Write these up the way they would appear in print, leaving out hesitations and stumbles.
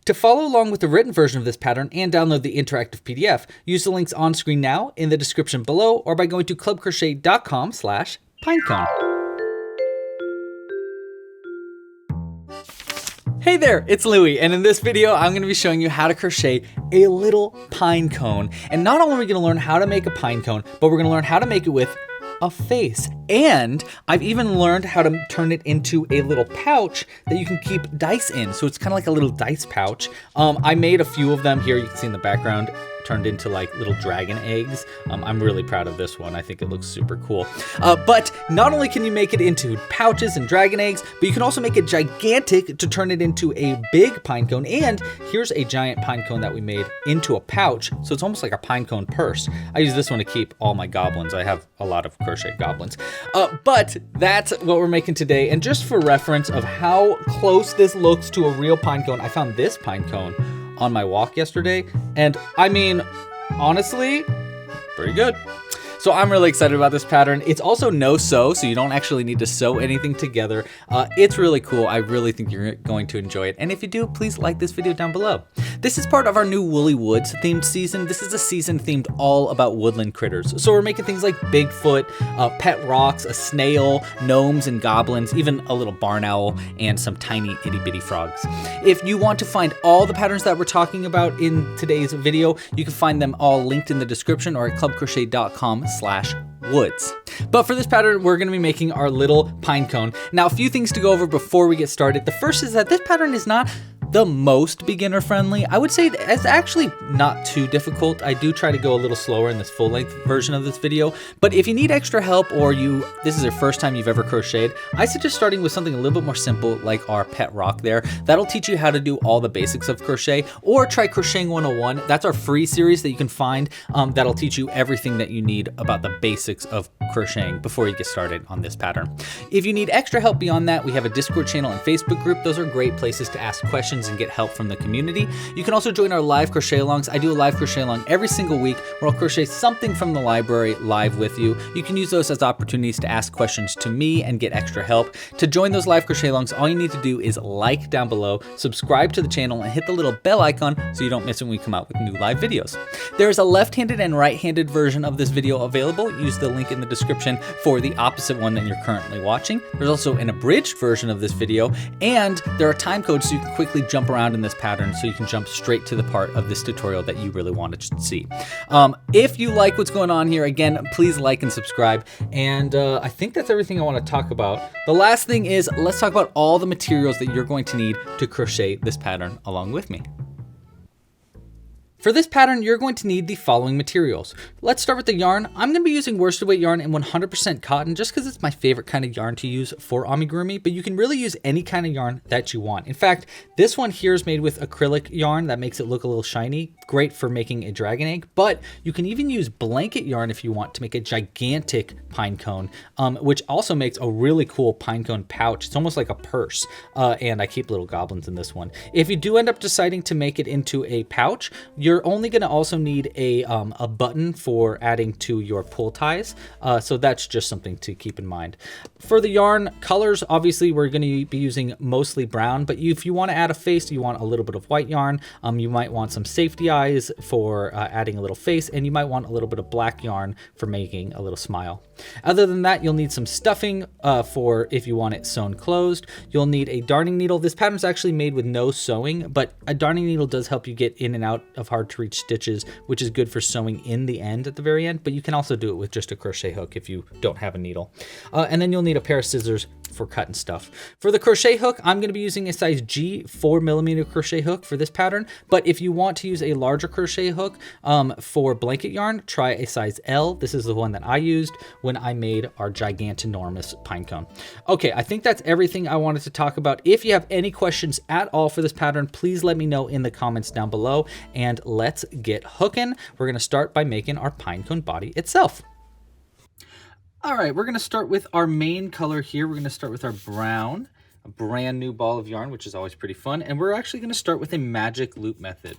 To follow along with the written version of this pattern and download the interactive PDF, use the links on screen now, in the description below, or by going to clubcrochet.com/pinecone. Hey there, it's Louie, and in this video, I'm going to be showing you how to crochet a little pine cone. And not only are we going to learn how to make a pine cone, but we're going to learn how to make it with a face. And I've even learned how to turn it into a little pouch that you can keep dice in. So it's kind of like a little dice pouch. I made a few of them here. You can see in the background, turned into like little dragon eggs. I'm really proud of this one. I think it looks super cool. But not only can you make it into pouches and dragon eggs, but you can also make it gigantic to turn it into a big pine cone. And here's a giant pine cone that we made into a pouch. So it's almost like a pine cone purse. I use this one to keep all my goblins. I have a lot of crochet goblins. But that's what we're making today. And just for reference of how close this looks to a real pine cone, I found this pine cone on my walk yesterday, and I mean, honestly, pretty good. So I'm really excited about this pattern. It's also no sew, so you don't actually need to sew anything together. It's really cool. I really think you're going to enjoy it. And if you do, please like this video down below. This is part of our new Woolly Woods themed season. This is a season themed all about woodland critters. So we're making things like Bigfoot, pet rocks, a snail, gnomes and goblins, even a little barn owl, and some tiny itty bitty frogs. If you want to find all the patterns that we're talking about in today's video, you can find them all linked in the description or at clubcrochet.com/woods. But for this pattern, we're going to be making our little pine cone. Now, a few things to go over before we get started. The first is that this pattern is not the most beginner friendly. I would say it's actually not too difficult. I do try to go a little slower in this full length version of this video, but if you need extra help or this is your first time you've ever crocheted, I suggest starting with something a little bit more simple like our pet rock there. That'll teach you how to do all the basics of crochet, or try Crocheting 101. That's our free series that you can find that'll teach you everything that you need about the basics of crocheting before you get started on this pattern. If you need extra help beyond that, we have a Discord channel and Facebook group. Those are great places to ask questions and get help from the community. You can also join our live crochet alongs. I do a live crochet along every single week where I'll crochet something from the library live with you. You can use those as opportunities to ask questions to me and get extra help. To join those live crochet alongs, all you need to do is like down below, subscribe to the channel, and hit the little bell icon so you don't miss when we come out with new live videos. There is a left-handed and right-handed version of this video available. Use the link in the description for the opposite one that you're currently watching. There's also an abridged version of this video, and there are time codes so you can quickly jump around in this pattern so you can jump straight to the part of this tutorial that you really wanted to see. If you like what's going on here, again, please like and subscribe. And I think that's everything I want to talk about. The last thing is, let's talk about all the materials that you're going to need to crochet this pattern along with me. For this pattern, you're going to need the following materials. Let's start with the yarn. I'm going to be using worsted weight yarn and 100% cotton just because it's my favorite kind of yarn to use for amigurumi, but you can really use any kind of yarn that you want. In fact, this one here is made with acrylic yarn that makes it look a little shiny. Great for making a dragon egg, but you can even use blanket yarn if you want to make a gigantic pine cone, which also makes a really cool pine cone pouch. It's almost like a purse, and I keep little goblins in this one. If you do end up deciding to make it into a pouch, you're only going to also need a button for adding to your pull ties. So that's just something to keep in mind. For the yarn colors, obviously we're going to be using mostly brown, but if you want to add a face, you want a little bit of white yarn. You might want some safety eyes for adding a little face, and you might want a little bit of black yarn for making a little smile. Other than that, you'll need some stuffing for if you want it sewn closed. You'll need a darning needle. This pattern's actually made with no sewing, but a darning needle does help you get in and out of hard to reach stitches, which is good for sewing in the end at the very end, but you can also do it with just a crochet hook if you don't have a needle. And then you'll need a pair of scissors for cutting stuff. For the crochet hook, I'm going to be using a size G 4mm crochet hook for this pattern, but if you want to use a larger crochet hook for blanket yarn, try a size L. This is the one that I used when I made our gigantinormous pine cone. Okay, I think that's everything I wanted to talk about. If you have any questions at all for this pattern, please let me know in the comments down below, and let's get hooking. We're going to start by making our pine cone body itself. All right, we're going to start with our main color here. We're going to start with our brown, a brand new ball of yarn, which is always pretty fun. And we're actually going to start with a magic loop method.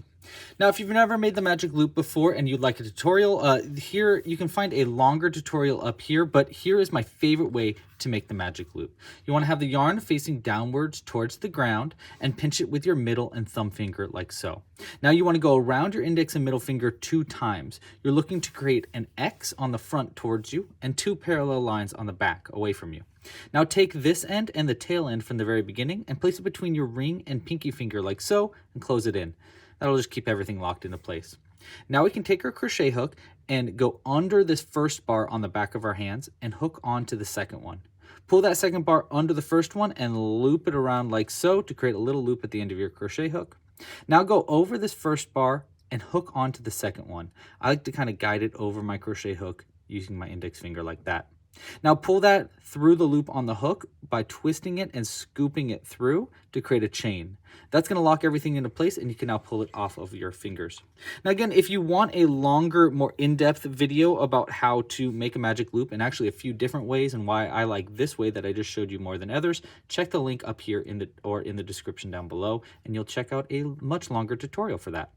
Now, if you've never made the magic loop before and you'd like a tutorial, here you can find a longer tutorial up here, but here is my favorite way to make the magic loop. You want to have the yarn facing downwards towards the ground and pinch it with your middle and thumb finger like so. Now you want to go around your index and middle finger 2 times. You're looking to create an X on the front towards you and 2 parallel lines on the back away from you. Now take this end and the tail end from the very beginning and place it between your ring and pinky finger like so and close it in. That'll just keep everything locked into place. Now we can take our crochet hook and go under this first bar on the back of our hands and hook onto the second one. Pull that second bar under the first one and loop it around like so to create a little loop at the end of your crochet hook. Now go over this first bar and hook onto the second one. I like to kind of guide it over my crochet hook using my index finger like that. Now pull that through the loop on the hook by twisting it and scooping it through to create a chain. That's going to lock everything into place and you can now pull it off of your fingers. Now again, if you want a longer, more in-depth video about how to make a magic loop and actually a few different ways and why I like this way that I just showed you more than others, check the link up here in the description down below and you'll check out a much longer tutorial for that.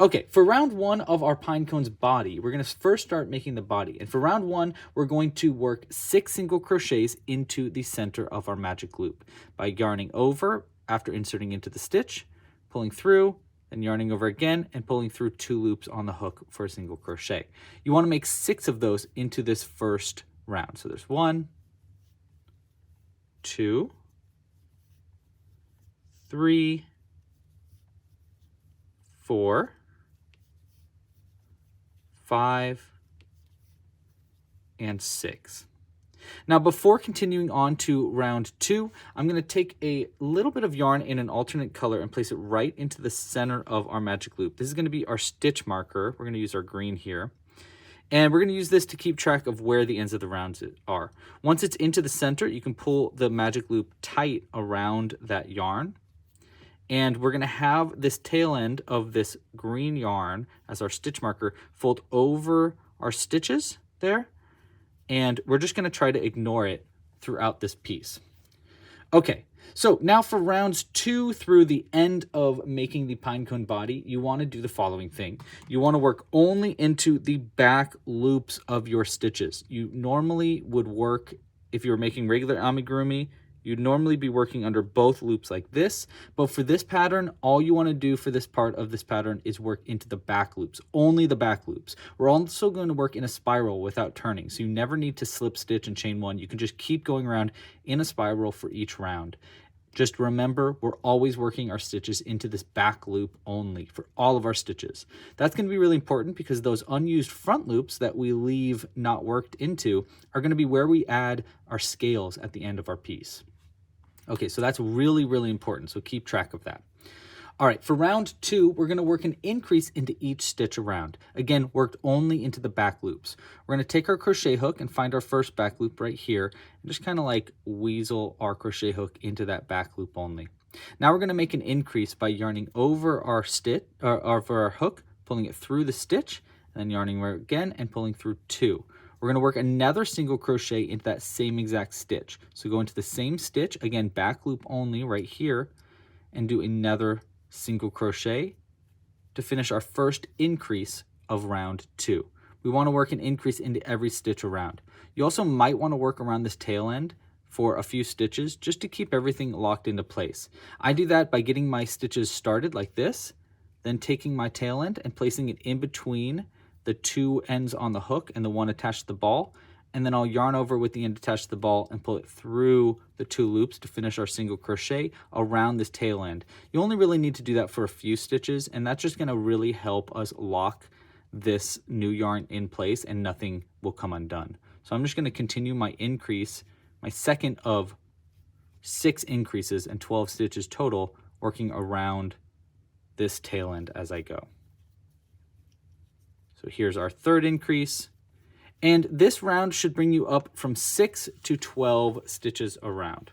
Okay, for round 1 of our pinecone's body, we're going to first start making the body. And for round 1, we're going to work 6 single crochets into the center of our magic loop by yarning over after inserting into the stitch, pulling through, and yarning over again, and pulling through 2 loops on the hook for a single crochet. You want to make 6 of those into this first round. So there's 1, 2, 3, 4, 5, and 6. Now before continuing on to round 2, I'm going to take a little bit of yarn in an alternate color and place it right into the center of our magic loop. This is going to be our stitch marker. We're going to use our green here. And we're going to use this to keep track of where the ends of the rounds are. Once it's into the center, you can pull the magic loop tight around that yarn. And we're going to have this tail end of this green yarn as our stitch marker fold over our stitches there. And we're just going to try to ignore it throughout this piece. Okay, so now for rounds 2 through the end of making the pinecone body, you want to do the following thing. You want to work only into the back loops of your stitches. You normally would work, if you were making regular amigurumi, you'd normally be working under both loops like this, but for this pattern, all you want to do for this part of this pattern is work into the back loops, only the back loops. We're also going to work in a spiral without turning, so you never need to slip stitch and chain 1. You can just keep going around in a spiral for each round. Just remember, we're always working our stitches into this back loop only for all of our stitches. That's going to be really important because those unused front loops that we leave not worked into are going to be where we add our scales at the end of our piece. Okay, so that's really, really important, so keep track of that. All right, for round 2, we're going to work an increase into each stitch around. Again, worked only into the back loops. We're going to take our crochet hook and find our first back loop right here, and just kind of like weasel our crochet hook into that back loop only. Now we're going to make an increase by yarning over our stitch, over our hook, pulling it through the stitch, and then yarning over again and pulling through 2. We're going to work another single crochet into that same exact stitch. So go into the same stitch, again, back loop only right here, and do another single crochet to finish our first increase of round 2. We want to work an increase into every stitch around. You also might want to work around this tail end for a few stitches just to keep everything locked into place. I do that by getting my stitches started like this, then taking my tail end and placing it in between the 2 ends on the hook and the one attached to the ball, and then I'll yarn over with the end attached to the ball and pull it through the 2 loops to finish our single crochet around this tail end. You only really need to do that for a few stitches, and that's just going to really help us lock this new yarn in place and nothing will come undone. So I'm just going to continue my increase, my second of 6 increases and 12 stitches total, working around this tail end as I go. So here's our third increase, and this round should bring you up from 6 to 12 stitches around.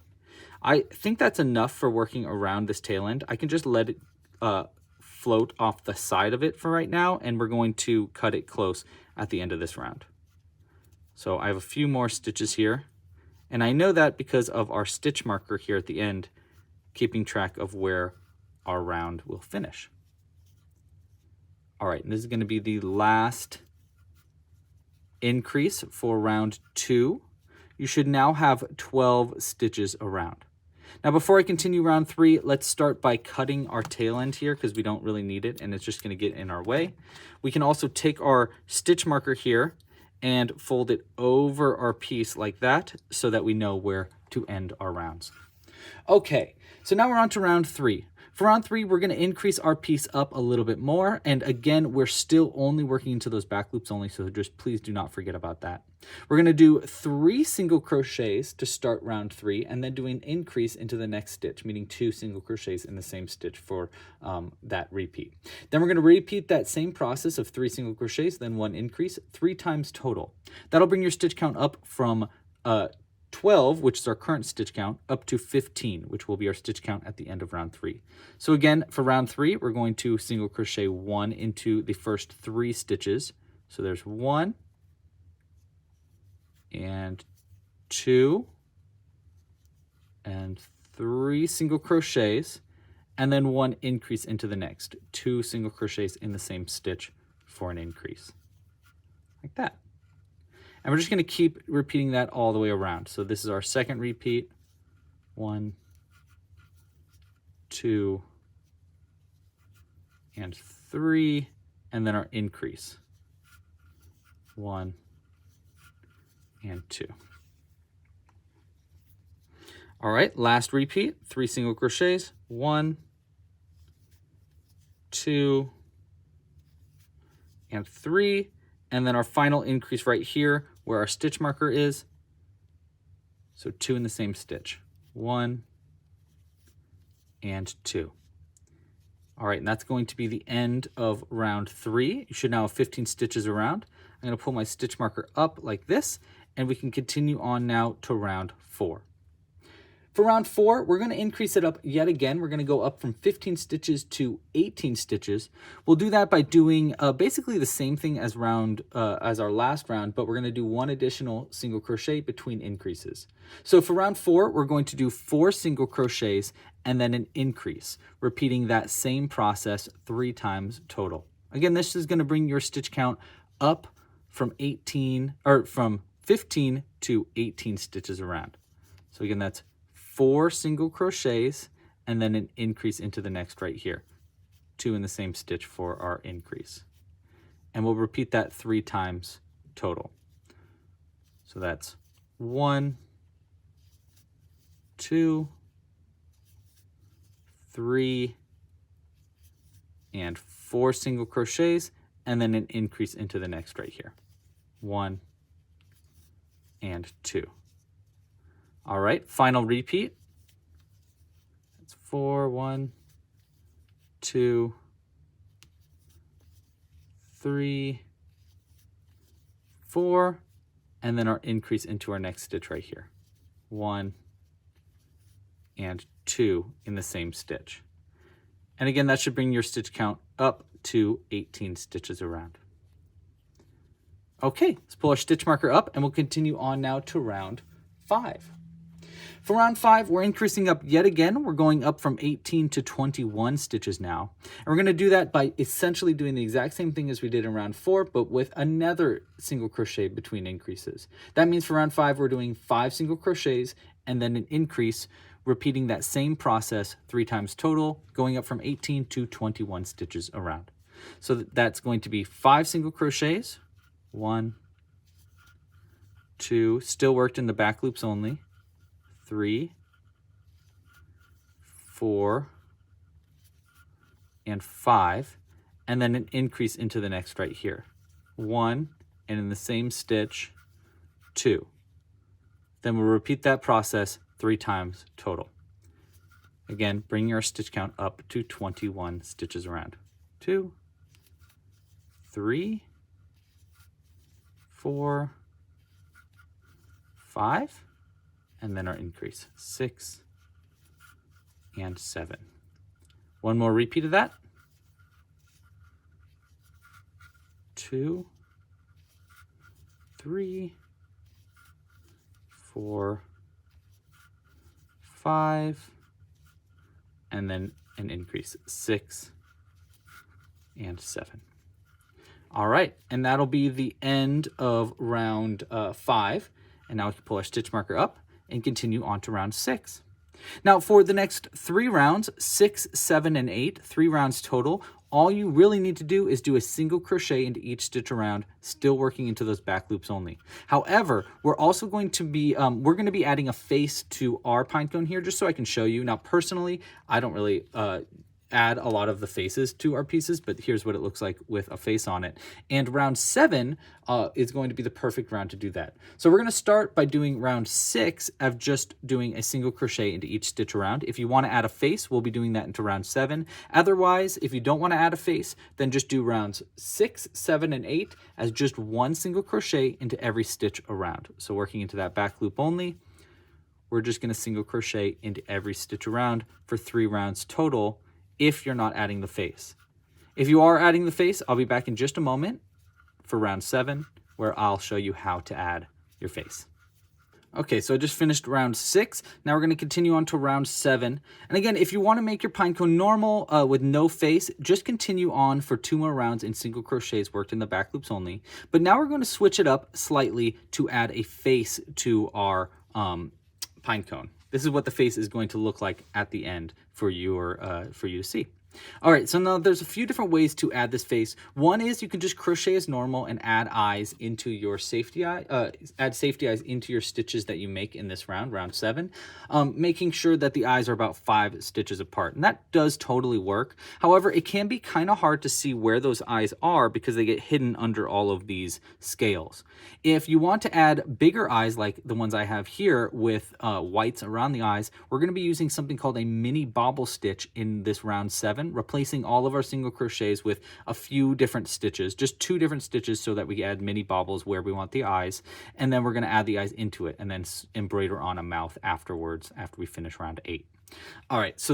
I think that's enough for working around this tail end. I can just let it float off the side of it for right now, and we're going to cut it close at the end of this round. So I have a few more stitches here, and I know that because of our stitch marker here at the end, keeping track of where our round will finish. All right, and this is going to be the last increase for round 2. You should now have 12 stitches around. Now before I continue round 3, let's start by cutting our tail end here because we don't really need it and it's just going to get in our way. We can also take our stitch marker here and fold it over our piece like that so that we know where to end our rounds. Okay, so now we're on to round 3. For round 3, we're going to increase our piece up a little bit more. And again, we're still only working into those back loops only, so just please do not forget about that. We're going to do 3 single crochets to start round 3, and then do an increase into the next stitch, meaning 2 single crochets in the same stitch for that repeat. Then we're going to repeat that same process of 3 single crochets, then 1 increase, 3 times total. That'll bring your stitch count up from 12, which is our current stitch count, up to 15, which will be our stitch count at the end of round 3. So again, for round 3, we're going to single crochet 1 into the first 3 stitches. So there's 1 and 2 and 3 single crochets, and then 1 increase into the next, 2 single crochets in the same stitch for an increase, like that. And we're just going to keep repeating that all the way around. So this is our second repeat. 1, 2, and 3, and then our increase. 1 and 2. All right, last repeat, 3 single crochets. 1, 2, and 3. And then our final increase right here where our stitch marker is. So 2 in the same stitch. 1 and 2. All right, and that's going to be the end of round 3. You should now have 15 stitches around. I'm going to pull my stitch marker up like this, and we can continue on now to round 4. For round 4, we're going to increase it up yet again. We're going to go up from 15 stitches to 18 stitches. We'll do that by doing basically the same thing as our last round, but we're going to do 1 additional single crochet between increases. So for round 4, we're going to do 4 single crochets and then an increase, repeating that same process 3 times total. Again, this is going to bring your stitch count up from 15 to 18 stitches around. So again, that's 4 single crochets and then an increase into the next right here. 2 in the same stitch for our increase. And we'll repeat that 3 times total. So that's 1, 2, 3, and 4 single crochets, and then an increase into the next right here. 1 and 2. All right, final repeat. That's 4, 1, 2, 3, 4, and then our increase into our next stitch right here. 1 and 2 in the same stitch. And again, that should bring your stitch count up to 18 stitches around. Okay, let's pull our stitch marker up and we'll continue on now to round 5. For round 5, we're increasing up yet again. We're going up from 18 to 21 stitches now. And we're going to do that by essentially doing the exact same thing as we did in round 4, but with another single crochet between increases. That means for round 5, we're doing 5 single crochets and then an increase, repeating that same process 3 times total, going up from 18 to 21 stitches around. So that's going to be 5 single crochets, 1, 2, still worked in the back loops only, 3, 4, and 5, and then an increase into the next right here. 1, and in the same stitch, 2. Then we'll repeat that process 3 times total. Again, bringing our stitch count up to 21 stitches around. 2, 3, 4, 5, and then our increase, 6 and 7. One more repeat of that. 2, 3, 4, 5, and then an increase, 6 and 7. All right, and that'll be the end of round 5. And now we can pull our stitch marker up and continue on to round 6. Now for the next 3 rounds, 6, 7, and 8, 3 rounds total, all you really need to do is do a single crochet into each stitch around, still working into those back loops only. However, we're also going to be, adding a face to our pinecone here, just so I can show you. Now personally, I don't really add a lot of the faces to our pieces, but here's what it looks like with a face on it. And round 7 is going to be the perfect round to do that. So we're going to start by doing round 6 of just doing a single crochet into each stitch around. If you want to add a face, we'll be doing that into round 7. Otherwise, if you don't want to add a face, then just do rounds 6, 7, and 8 as just one single crochet into every stitch around. So working into that back loop only, we're just going to single crochet into every stitch around for 3 rounds total, if you're not adding the face. If you are adding the face, I'll be back in just a moment for round 7, where I'll show you how to add your face. Okay, so I just finished round 6. Now we're going to continue on to round 7. And again, if you want to make your pinecone normal with no face, just continue on for 2 more rounds in single crochets worked in the back loops only. But now we're going to switch it up slightly to add a face to our pinecone. This is what the face is going to look like at the end for you to see. All right, so now there's a few different ways to add this face. One is you can just crochet as normal and add eyes into your safety eye, add safety eyes into your stitches that you make in this round, round 7, making sure that the eyes are about 5 stitches apart. And that does totally work. However, it can be kind of hard to see where those eyes are because they get hidden under all of these scales. If you want to add bigger eyes like the ones I have here with whites around the eyes, we're going to be using something called a mini bobble stitch in this round 7. Replacing all of our single crochets with a few different stitches, just 2 different stitches so that we add mini bobbles where we want the eyes, and then we're going to add the eyes into it and then embroider on a mouth afterwards after we finish round 8. All right, so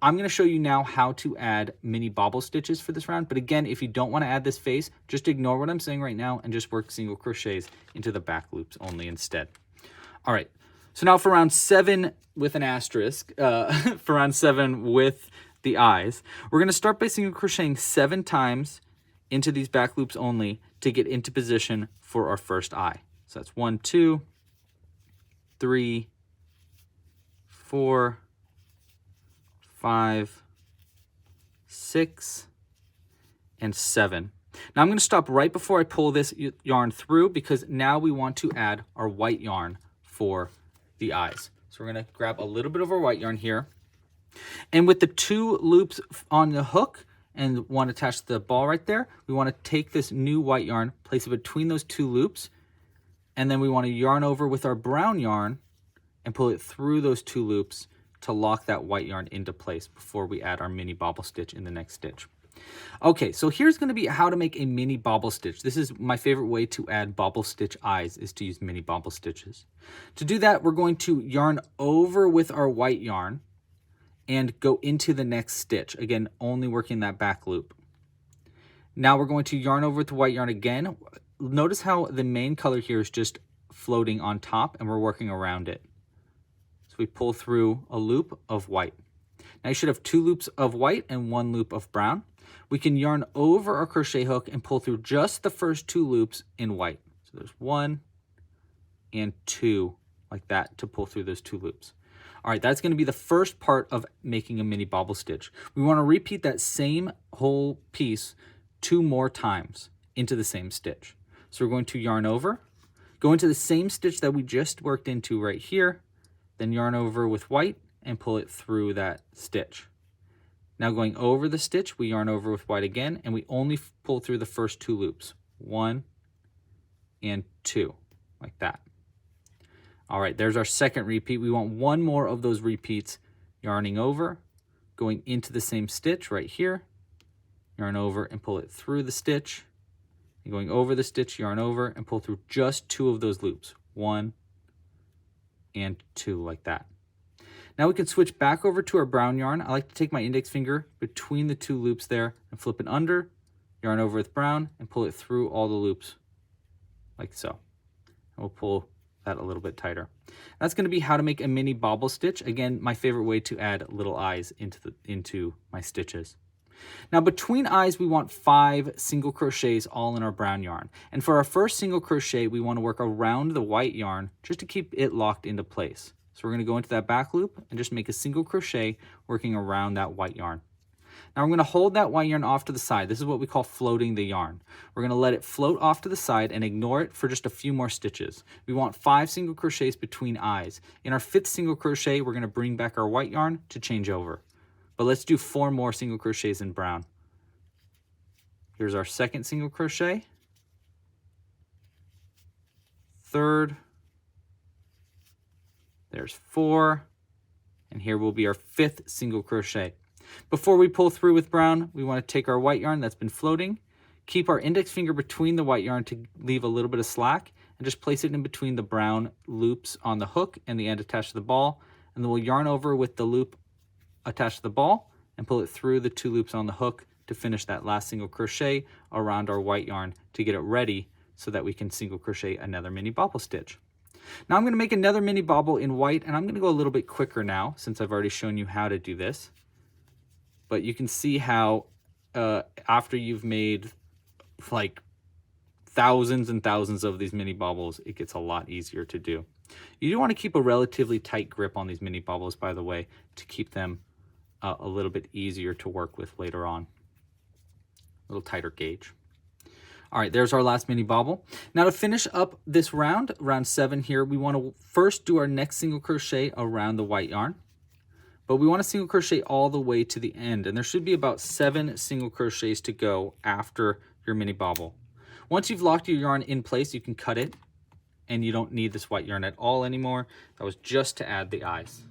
I'm going to show you now how to add mini bobble stitches for this round, but again, if you don't want to add this face, just ignore what I'm saying right now and just work single crochets into the back loops only instead. All right, so now for round 7 with an asterisk, for round 7 with the eyes, we're going to start by single crocheting 7 times into these back loops only to get into position for our first eye. So that's 1, 2, 3, 4, 5, 6, and 7. Now I'm going to stop right before I pull this yarn through because now we want to add our white yarn for the eyes. So we're going to grab a little bit of our white yarn here. And with the 2 loops on the hook and one attached to the ball right there, we want to take this new white yarn, place it between those 2 loops, and then we want to yarn over with our brown yarn and pull it through those 2 loops to lock that white yarn into place before we add our mini bobble stitch in the next stitch. Okay, so here's going to be how to make a mini bobble stitch. This is my favorite way to add bobble stitch eyes, is to use mini bobble stitches. To do that, we're going to yarn over with our white yarn and go into the next stitch. Again, only working that back loop. Now we're going to yarn over with the white yarn again. Notice how the main color here is just floating on top and we're working around it. So we pull through a loop of white. Now you should have 2 loops of white and 1 loop of brown. We can yarn over our crochet hook and pull through just the first 2 loops in white. So there's 1 and 2 like that to pull through those 2 loops. All right, that's going to be the first part of making a mini bobble stitch. We want to repeat that same whole piece 2 more times into the same stitch. So we're going to yarn over, go into the same stitch that we just worked into right here, then yarn over with white and pull it through that stitch. Now going over the stitch, we yarn over with white again, and we only pull through the first 2 loops, 1 and 2, like that. All right, there's our second repeat. We want 1 more of those repeats, yarning over, going into the same stitch right here, yarn over and pull it through the stitch, and going over the stitch, yarn over and pull through just 2 of those loops, 1 and 2, like that. Now we can switch back over to our brown yarn. I like to take my index finger between the 2 loops there and flip it under, yarn over with brown, and pull it through all the loops, like so. And we'll pull that a little bit tighter. That's going to be how to make a mini bobble stitch. Again, my favorite way to add little eyes into my stitches. Now between eyes, we want 5 single crochets all in our brown yarn. And for our first single crochet, we want to work around the white yarn just to keep it locked into place. So we're going to go into that back loop and just make a single crochet working around that white yarn. Now we're going to hold that white yarn off to the side. This is what we call floating the yarn. We're going to let it float off to the side and ignore it for just a few more stitches. We want 5 single crochets between eyes. In our 5th single crochet, we're going to bring back our white yarn to change over. But let's do 4 more single crochets in brown. Here's our 2nd single crochet, 3rd, there's 4, and here will be our 5th single crochet. Before we pull through with brown, we want to take our white yarn that's been floating, keep our index finger between the white yarn to leave a little bit of slack, and just place it in between the brown loops on the hook and the end attached to the ball, and then we'll yarn over with the loop attached to the ball and pull it through the 2 loops on the hook to finish that last single crochet around our white yarn to get it ready so that we can single crochet another mini bobble stitch. Now I'm going to make another mini bobble in white, and I'm going to go a little bit quicker now since I've already shown you how to do this. But you can see how after you've made like thousands and thousands of these mini bobbles, it gets a lot easier to do. You do want to keep a relatively tight grip on these mini bobbles, by the way, to keep them a little bit easier to work with later on. A little tighter gauge. All right, there's our last mini bobble. Now to finish up this round, round 7 here, we want to first do our next single crochet around the white yarn. But we want to single crochet all the way to the end, and there should be about 7 single crochets to go after your mini bobble. Once you've locked your yarn in place, you can cut it, and you don't need this white yarn at all anymore. That was just to add the eyes.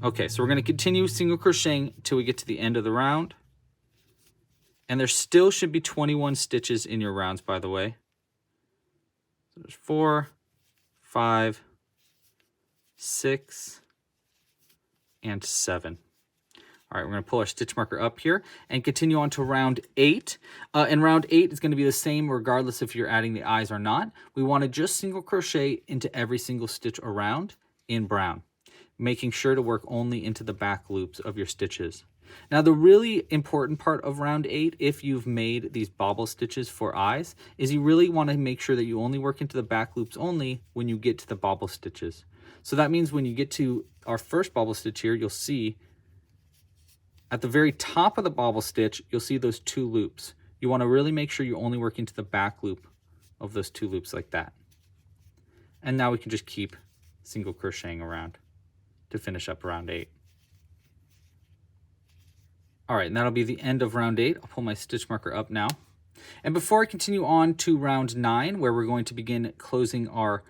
Okay, so we're going to continue single crocheting till we get to the end of the round. And there still should be 21 stitches in your rounds, by the way. So there's 4, 5, 6, and 7. All right, we're going to pull our stitch marker up here and continue on to round 8. And round 8 is going to be the same regardless if you're adding the eyes or not. We want to just single crochet into every single stitch around in brown, making sure to work only into the back loops of your stitches. Now the really important part of round 8, if you've made these bobble stitches for eyes, is you really want to make sure that you only work into the back loops only when you get to the bobble stitches. So that means when you get to our first bobble stitch here, you'll see at the very top of the bobble stitch, you'll see those 2 loops. You want to really make sure you only work into the back loop of those 2 loops like that. And now we can just keep single crocheting around to finish up round 8. All right, and that'll be the end of round 8. I'll pull my stitch marker up now. And before I continue on to round 9, where we're going to begin closing our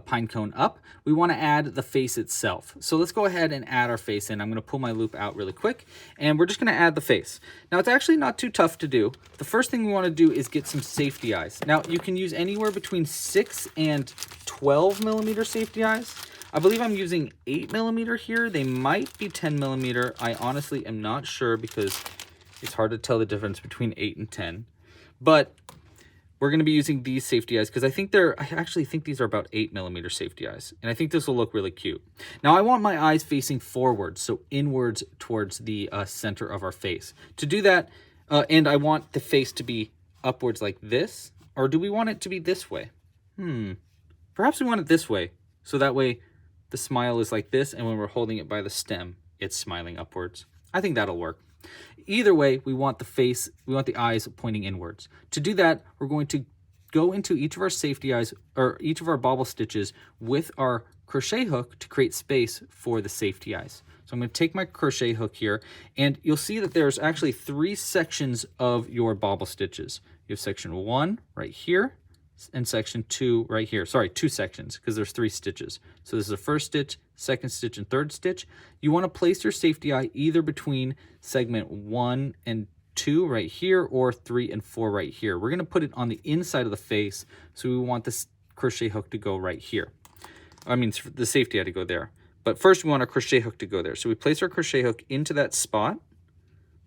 pine cone up, we want to add the face itself. So let's go ahead and add our face in. I'm going to pull my loop out really quick, and we're just going to add the face. Now it's actually not too tough to do. The first thing we want to do is get some safety eyes. Now you can use anywhere between 6 and 12 millimeter safety eyes. I believe I'm using 8 millimeter here. They might be 10 millimeter. I honestly am not sure because it's hard to tell the difference between 8 and 10. But we're going to be using these safety eyes because I actually think these are about 8 millimeter safety eyes. And I think this will look really cute. Now I want my eyes facing forward, so inwards towards the center of our face. To do that, and I want the face to be upwards like this, or do we want it to be this way? Perhaps we want it this way, so that way the smile is like this, and when we're holding it by the stem, it's smiling upwards. I think that'll work. Either way, we want the face, we want the eyes pointing inwards. To do that, we're going to go into each of our safety eyes, or each of our bobble stitches with our crochet hook to create space for the safety eyes. So I'm going to take my crochet hook here, and you'll see that there's actually 3 sections of your bobble stitches. You have section 1 right here, and section 2 right here. Sorry, 2 sections because there's 3 stitches. So this is the first stitch, second stitch, and third stitch. You want to place your safety eye either between segment 1 and 2 right here, or 3 and 4 right here. We're going to put it on the inside of the face, so we want this crochet hook to go right here. I mean, the safety eye to go there. But first we want our crochet hook to go there. So we place our crochet hook into that spot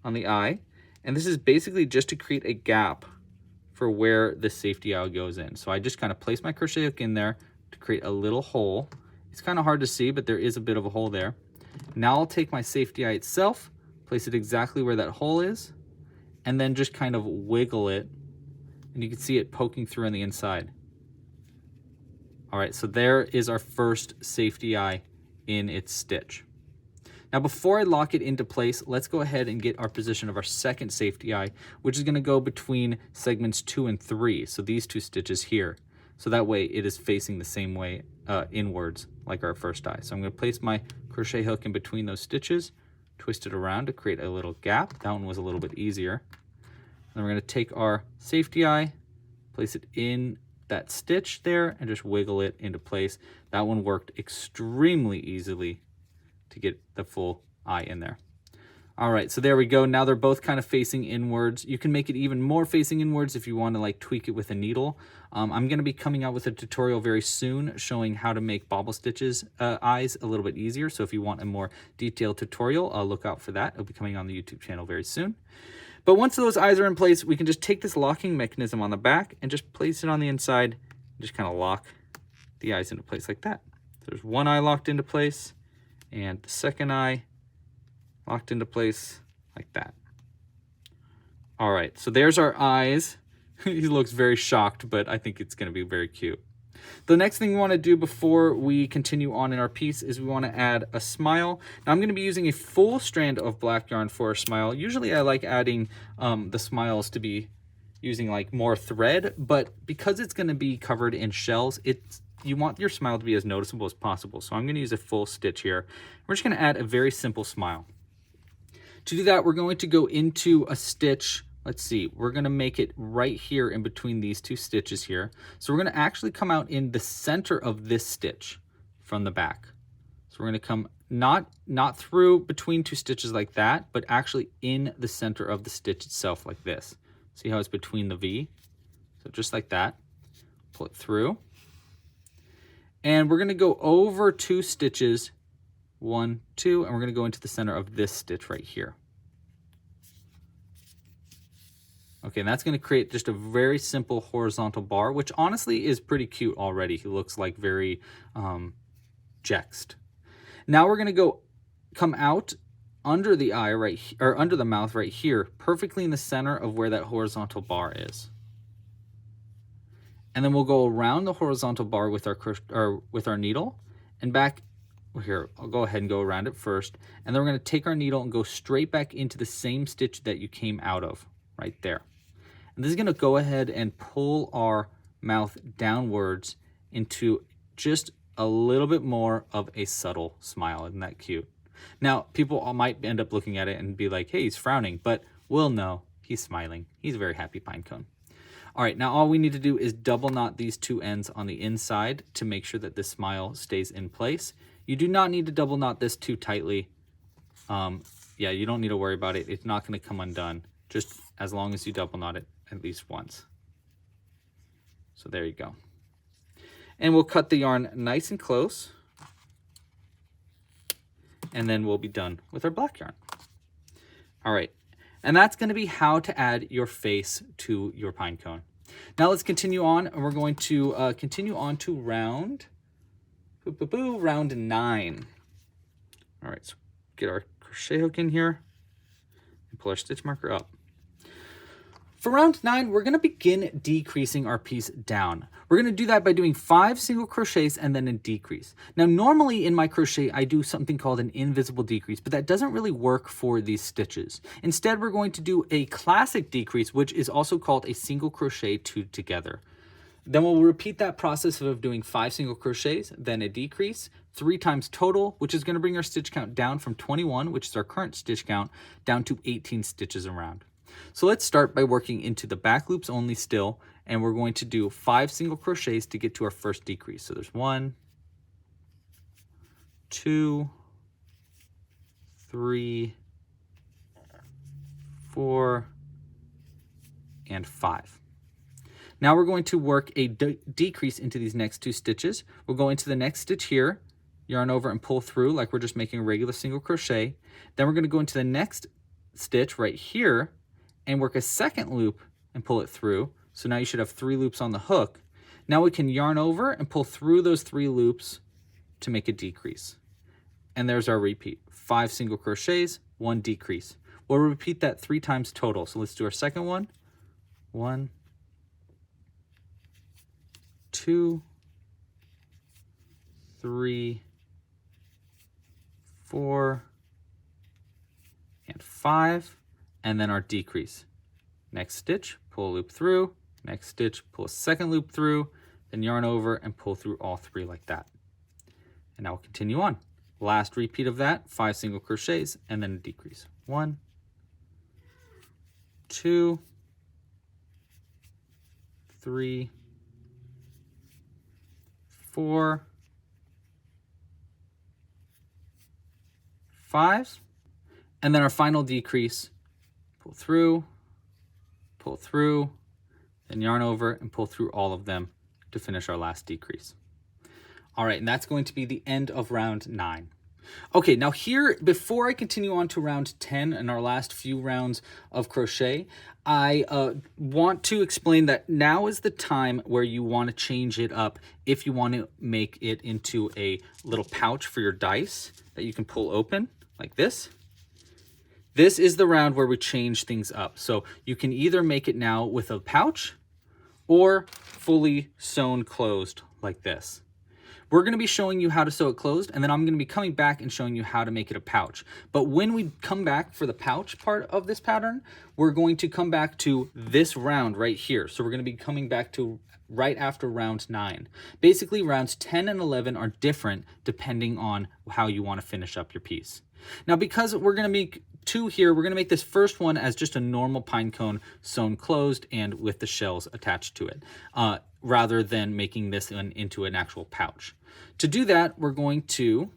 on the eye, and this is basically just to create a gap for where the safety eye goes in. So I just kind of place my crochet hook in there to create a little hole. It's kind of hard to see, but there is a bit of a hole there. Now I'll take my safety eye itself, place it exactly where that hole is, and then just kind of wiggle it, and you can see it poking through on the inside. All right, so there is our first safety eye in its stitch. Now before I lock it into place, let's go ahead and get our position of our second safety eye, which is going to go between segments 2 and 3, so these 2 stitches here. So that way it is facing the same way inwards like our first eye. So I'm going to place my crochet hook in between those stitches, twist it around to create a little gap. That one was a little bit easier. Then we're going to take our safety eye, place it in that stitch there, and just wiggle it into place. That one worked extremely easily to get the full eye in there. All right, so there we go. Now they're both kind of facing inwards. You can make it even more facing inwards if you want to like tweak it with a needle. I'm going to be coming out with a tutorial very soon showing how to make bobble stitches eyes a little bit easier. So if you want a more detailed tutorial, look out for that. It'll be coming on the YouTube channel very soon. But once those eyes are in place, we can just take this locking mechanism on the back and just place it on the inside and just kind of lock the eyes into place like that. So there's one eye locked into place and the second eye locked into place like that. All right, so there's our eyes. He looks very shocked, but I think it's going to be very cute. The next thing we want to do before we continue on in our piece is we want to add a smile. Now I'm going to be using a full strand of black yarn for a smile. Usually I like adding the smiles to be using like more thread, but because it's going to be covered in shells, you want your smile to be as noticeable as possible. So I'm going to use a full stitch here. We're just going to add a very simple smile. To do that, we're going to go into a stitch. Let's see, we're going to make it right here in between these 2 stitches here. So we're going to actually come out in the center of this stitch from the back. So we're going to come not through between 2 stitches like that, but actually in the center of the stitch itself like this. See how it's between the V? So just like that, pull it through. And we're going to go over 2 stitches, 1, 2, and we're going to go into the center of this stitch right here. Okay, and that's going to create just a very simple horizontal bar, which honestly is pretty cute already. He looks like very jexed. Now we're going to come out under the eye right here, or under the mouth right here, perfectly in the center of where that horizontal bar is. And then we'll go around the horizontal bar with our needle and back here. I'll go ahead and go around it first, and then we're going to take our needle and go straight back into the same stitch that you came out of right there. And this is going to go ahead and pull our mouth downwards into just a little bit more of a subtle smile. Isn't that cute? Now, people might end up looking at it and be like, hey, he's frowning, but we'll know he's smiling. He's a very happy pinecone. All right, now all we need to do is double knot these 2 ends on the inside to make sure that this smile stays in place. You do not need to double knot this too tightly. Yeah, you don't need to worry about it. It's not going to come undone, just as long as you double knot it at least once. So there you go. And we'll cut the yarn nice and close. And then we'll be done with our black yarn. All right. And that's going to be how to add your face to your pinecone. Now let's continue on, and we're going to continue on to round 9. All right, so get our crochet hook in here and pull our stitch marker up. For round 9, we're going to begin decreasing our piece down. We're going to do that by doing 5 single crochets and then a decrease. Now, normally in my crochet, I do something called an invisible decrease, but that doesn't really work for these stitches. Instead, we're going to do a classic decrease, which is also called a single crochet 2 together. Then we'll repeat that process of doing 5 single crochets, then a decrease, 3 times total, which is going to bring our stitch count down from 21, which is our current stitch count, down to 18 stitches around. So let's start by working into the back loops only still, and we're going to do 5 single crochets to get to our first decrease. So there's 1, 2, 3, 4, and 5. Now we're going to work a decrease into these next 2 stitches. We'll go into the next stitch here, yarn over and pull through like we're just making a regular single crochet. Then we're going to go into the next stitch right here and work a second loop and pull it through. So now you should have 3 loops on the hook. Now we can yarn over and pull through those 3 loops to make a decrease. And there's our repeat. 5 single crochets, 1 decrease. We'll repeat that 3 times total. So let's do our second one. 1, 2, 3, 4, and 5, and then our decrease. Next stitch, pull a loop through, next stitch, pull a second loop through, then yarn over and pull through all 3 like that. And now we'll continue on. Last repeat of that, 5 single crochets, and then a decrease. 1, 2, 3, 4, 5, and then our final decrease, pull through, then yarn over and pull through all of them to finish our last decrease. All right, and that's going to be the end of round 9. Okay, now here, before I continue on to round 10 and our last few rounds of crochet, I want to explain that now is the time where you want to change it up if you want to make it into a little pouch for your dice that you can pull open like this. This is the round where we change things up. So you can either make it now with a pouch or fully sewn closed like this. We're going to be showing you how to sew it closed, and then I'm going to be coming back and showing you how to make it a pouch. But when we come back for the pouch part of this pattern, we're going to come back to this round right here. So we're going to be coming back to right after round 9. Basically, rounds 10 and 11 are different depending on how you want to finish up your piece. Now, because we're going to make 2 here, we're going to make this first one as just a normal pine cone sewn closed and with the shells attached to it, rather than making this one into an actual pouch. To do that, we're going to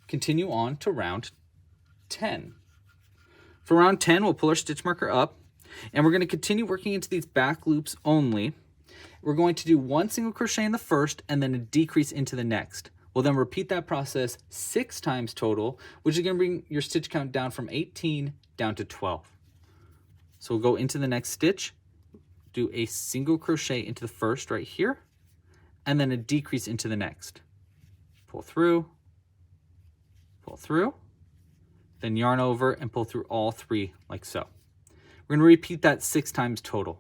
continue on to round 10. For round 10, we'll pull our stitch marker up, and we're going to continue working into these back loops only. We're going to do 1 single crochet in the first and then a decrease into the next. We'll then repeat that process 6 times total, which is going to bring your stitch count down from 18 down to 12. So we'll go into the next stitch, do a single crochet into the first right here, and then a decrease into the next. Pull through, then yarn over and pull through all 3 like so. We're going to repeat that 6 times total.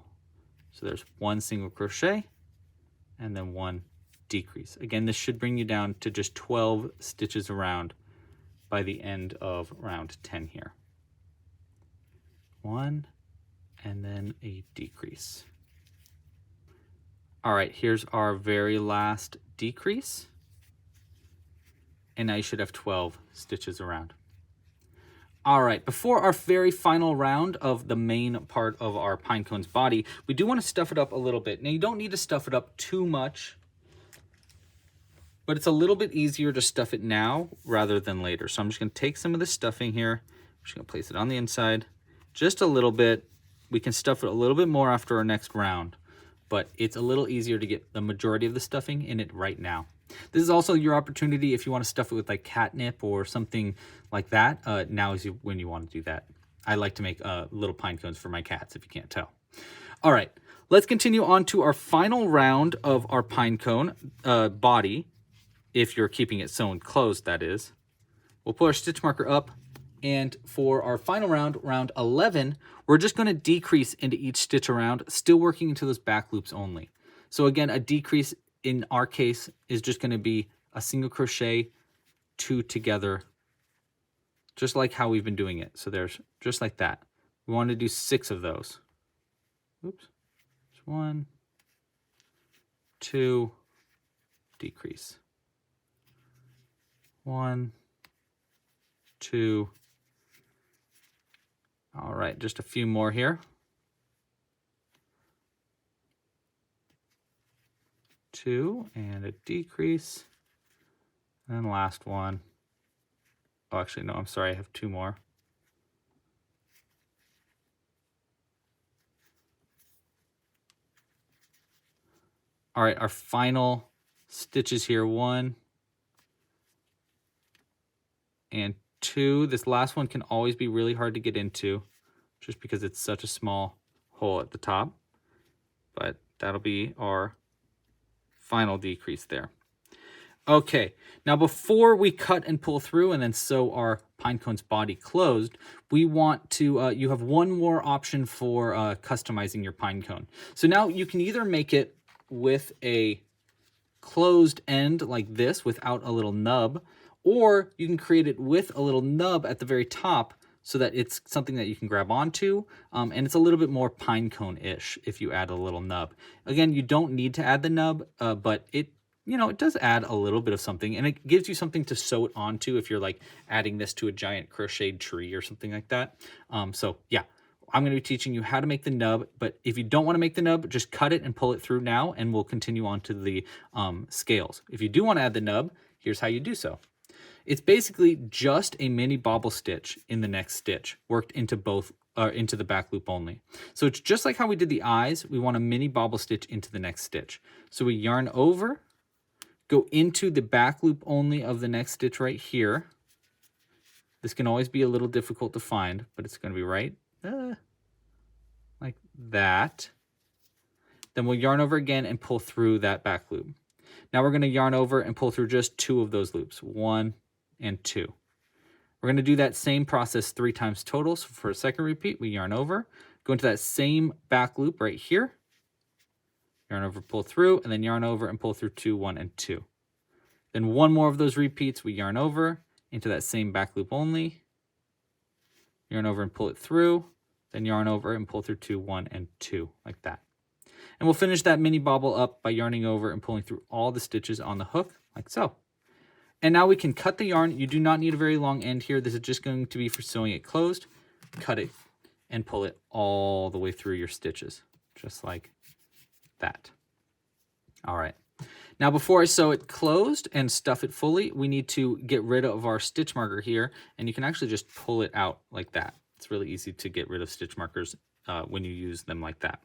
So there's 1 single crochet and then 1 decrease. Again, this should bring you down to just 12 stitches around by the end of round 10 here. 1 and then a decrease. All right, here's our very last decrease. And now you should have 12 stitches around. All right, before our very final round of the main part of our pinecone's body, we do want to stuff it up a little bit. Now, you don't need to stuff it up too much, but it's a little bit easier to stuff it now rather than later. So I'm just going to take some of the stuffing here. I'm just going to place it on the inside just a little bit. We can stuff it a little bit more after our next round, but it's a little easier to get the majority of the stuffing in it right now. This is also your opportunity if you want to stuff it with like catnip or something like that. Now is when you want to do that. I like to make little pine cones for my cats, if you can't tell. All right, let's continue on to our final round of our pine cone body. If you're keeping it sewn closed, that is. We'll pull our stitch marker up, and for our final round, round 11, we're just going to decrease into each stitch around, still working into those back loops only. So again, a decrease in our case is just going to be a single crochet, 2 together, just like how we've been doing it. So there's just like that. We want to do 6 of those. Oops. 1, 2, decrease. 1, 2. All right, just a few more here. 2 and a decrease. And then last one. Oh, actually, no, I'm sorry, I have 2 more. All right, our final stitches here, 1 and 2. This last one can always be really hard to get into just because it's such a small hole at the top, but that'll be our final decrease there. Okay, now before we cut and pull through and then sew our pinecone's body closed, we want to, you have one more option for customizing your pinecone. So now you can either make it with a closed end like this without a little nub, or you can create it with a little nub at the very top so that it's something that you can grab onto, and it's a little bit more pinecone-ish if you add a little nub. Again, you don't need to add the nub, but it, you know, it does add a little bit of something, and it gives you something to sew it onto if you're like adding this to a giant crocheted tree or something like that. So yeah, I'm going to be teaching you how to make the nub, but if you don't want to make the nub, just cut it and pull it through now, and we'll continue on to the scales. If you do want to add the nub, here's how you do so. It's basically just a mini bobble stitch in the next stitch, worked into both, into the back loop only. So it's just like how we did the eyes. We want a mini bobble stitch into the next stitch. So we yarn over, go into the back loop only of the next stitch right here. This can always be a little difficult to find, but it's going to be right like that. Then we'll yarn over again and pull through that back loop. Now we're going to yarn over and pull through just 2 of those loops, 1 and 2. We're going to do that same process 3 times total. So for a second repeat, we yarn over, go into that same back loop right here, yarn over, pull through, and then yarn over and pull through 2, 1, and 2. Then 1 more of those repeats, we yarn over into that same back loop only, yarn over and pull it through, then yarn over and pull through 2, 1, and 2, like that. And we'll finish that mini bobble up by yarning over and pulling through all the stitches on the hook, like so. And now we can cut the yarn. You do not need a very long end here. This is just going to be for sewing it closed. Cut it and pull it all the way through your stitches, just like that. All right. Now before I sew it closed and stuff it fully, we need to get rid of our stitch marker here, and you can actually just pull it out like that. It's really easy to get rid of stitch markers when you use them like that.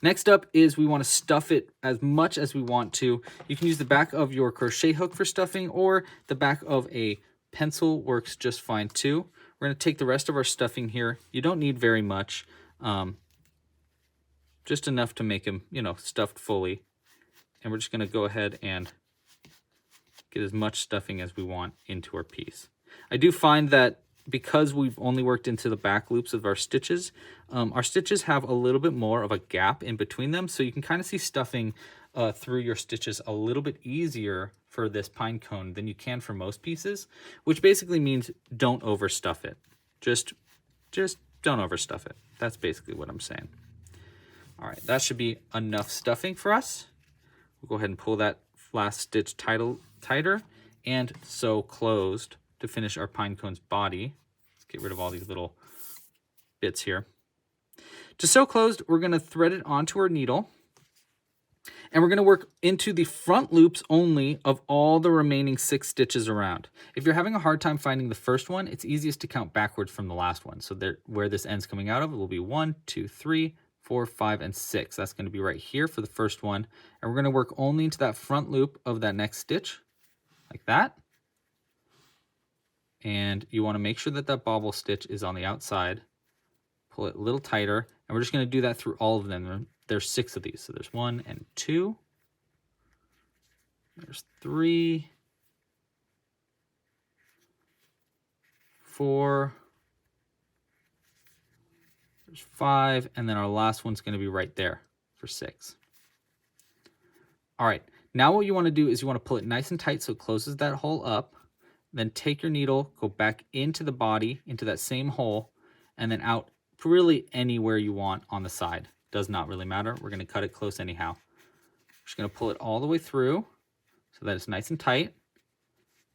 Next up is we want to stuff it as much as we want to. You can use the back of your crochet hook for stuffing, or the back of a pencil works just fine too. We're going to take the rest of our stuffing here. You don't need very much, just enough to make them, you know, stuffed fully. And we're just going to go ahead and get as much stuffing as we want into our piece. I do find that because we've only worked into the back loops of our stitches have a little bit more of a gap in between them, so you can kind of see stuffing through your stitches a little bit easier for this pine cone than you can for most pieces, which basically means don't overstuff it. Just don't overstuff it. That's basically what I'm saying. All right, that should be enough stuffing for us. We'll go ahead and pull that last stitch tighter and sew closed to finish our pine cone's body. Let's get rid of all these little bits here. To sew closed, we're going to thread it onto our needle, and we're going to work into the front loops only of all the remaining 6 stitches around. If you're having a hard time finding the first one, it's easiest to count backwards from the last one. So there, where this end's coming out of, it will be 1, 2, 3, 4, 5, and 6. That's going to be right here for the first one. And we're going to work only into that front loop of that next stitch, like that. And you want to make sure that that bobble stitch is on the outside. Pull it a little tighter, and we're just going to do that through all of them. There's 6 of these. So there's 1 and 2. There's 3, 4. There's 5, and then our last one's going to be right there for 6. All right, now what you want to do is you want to pull it nice and tight so it closes that hole up. Then take your needle, go back into the body, into that same hole, and then out really anywhere you want on the side. Does not really matter. We're going to cut it close anyhow. Just going to pull it all the way through so that it's nice and tight.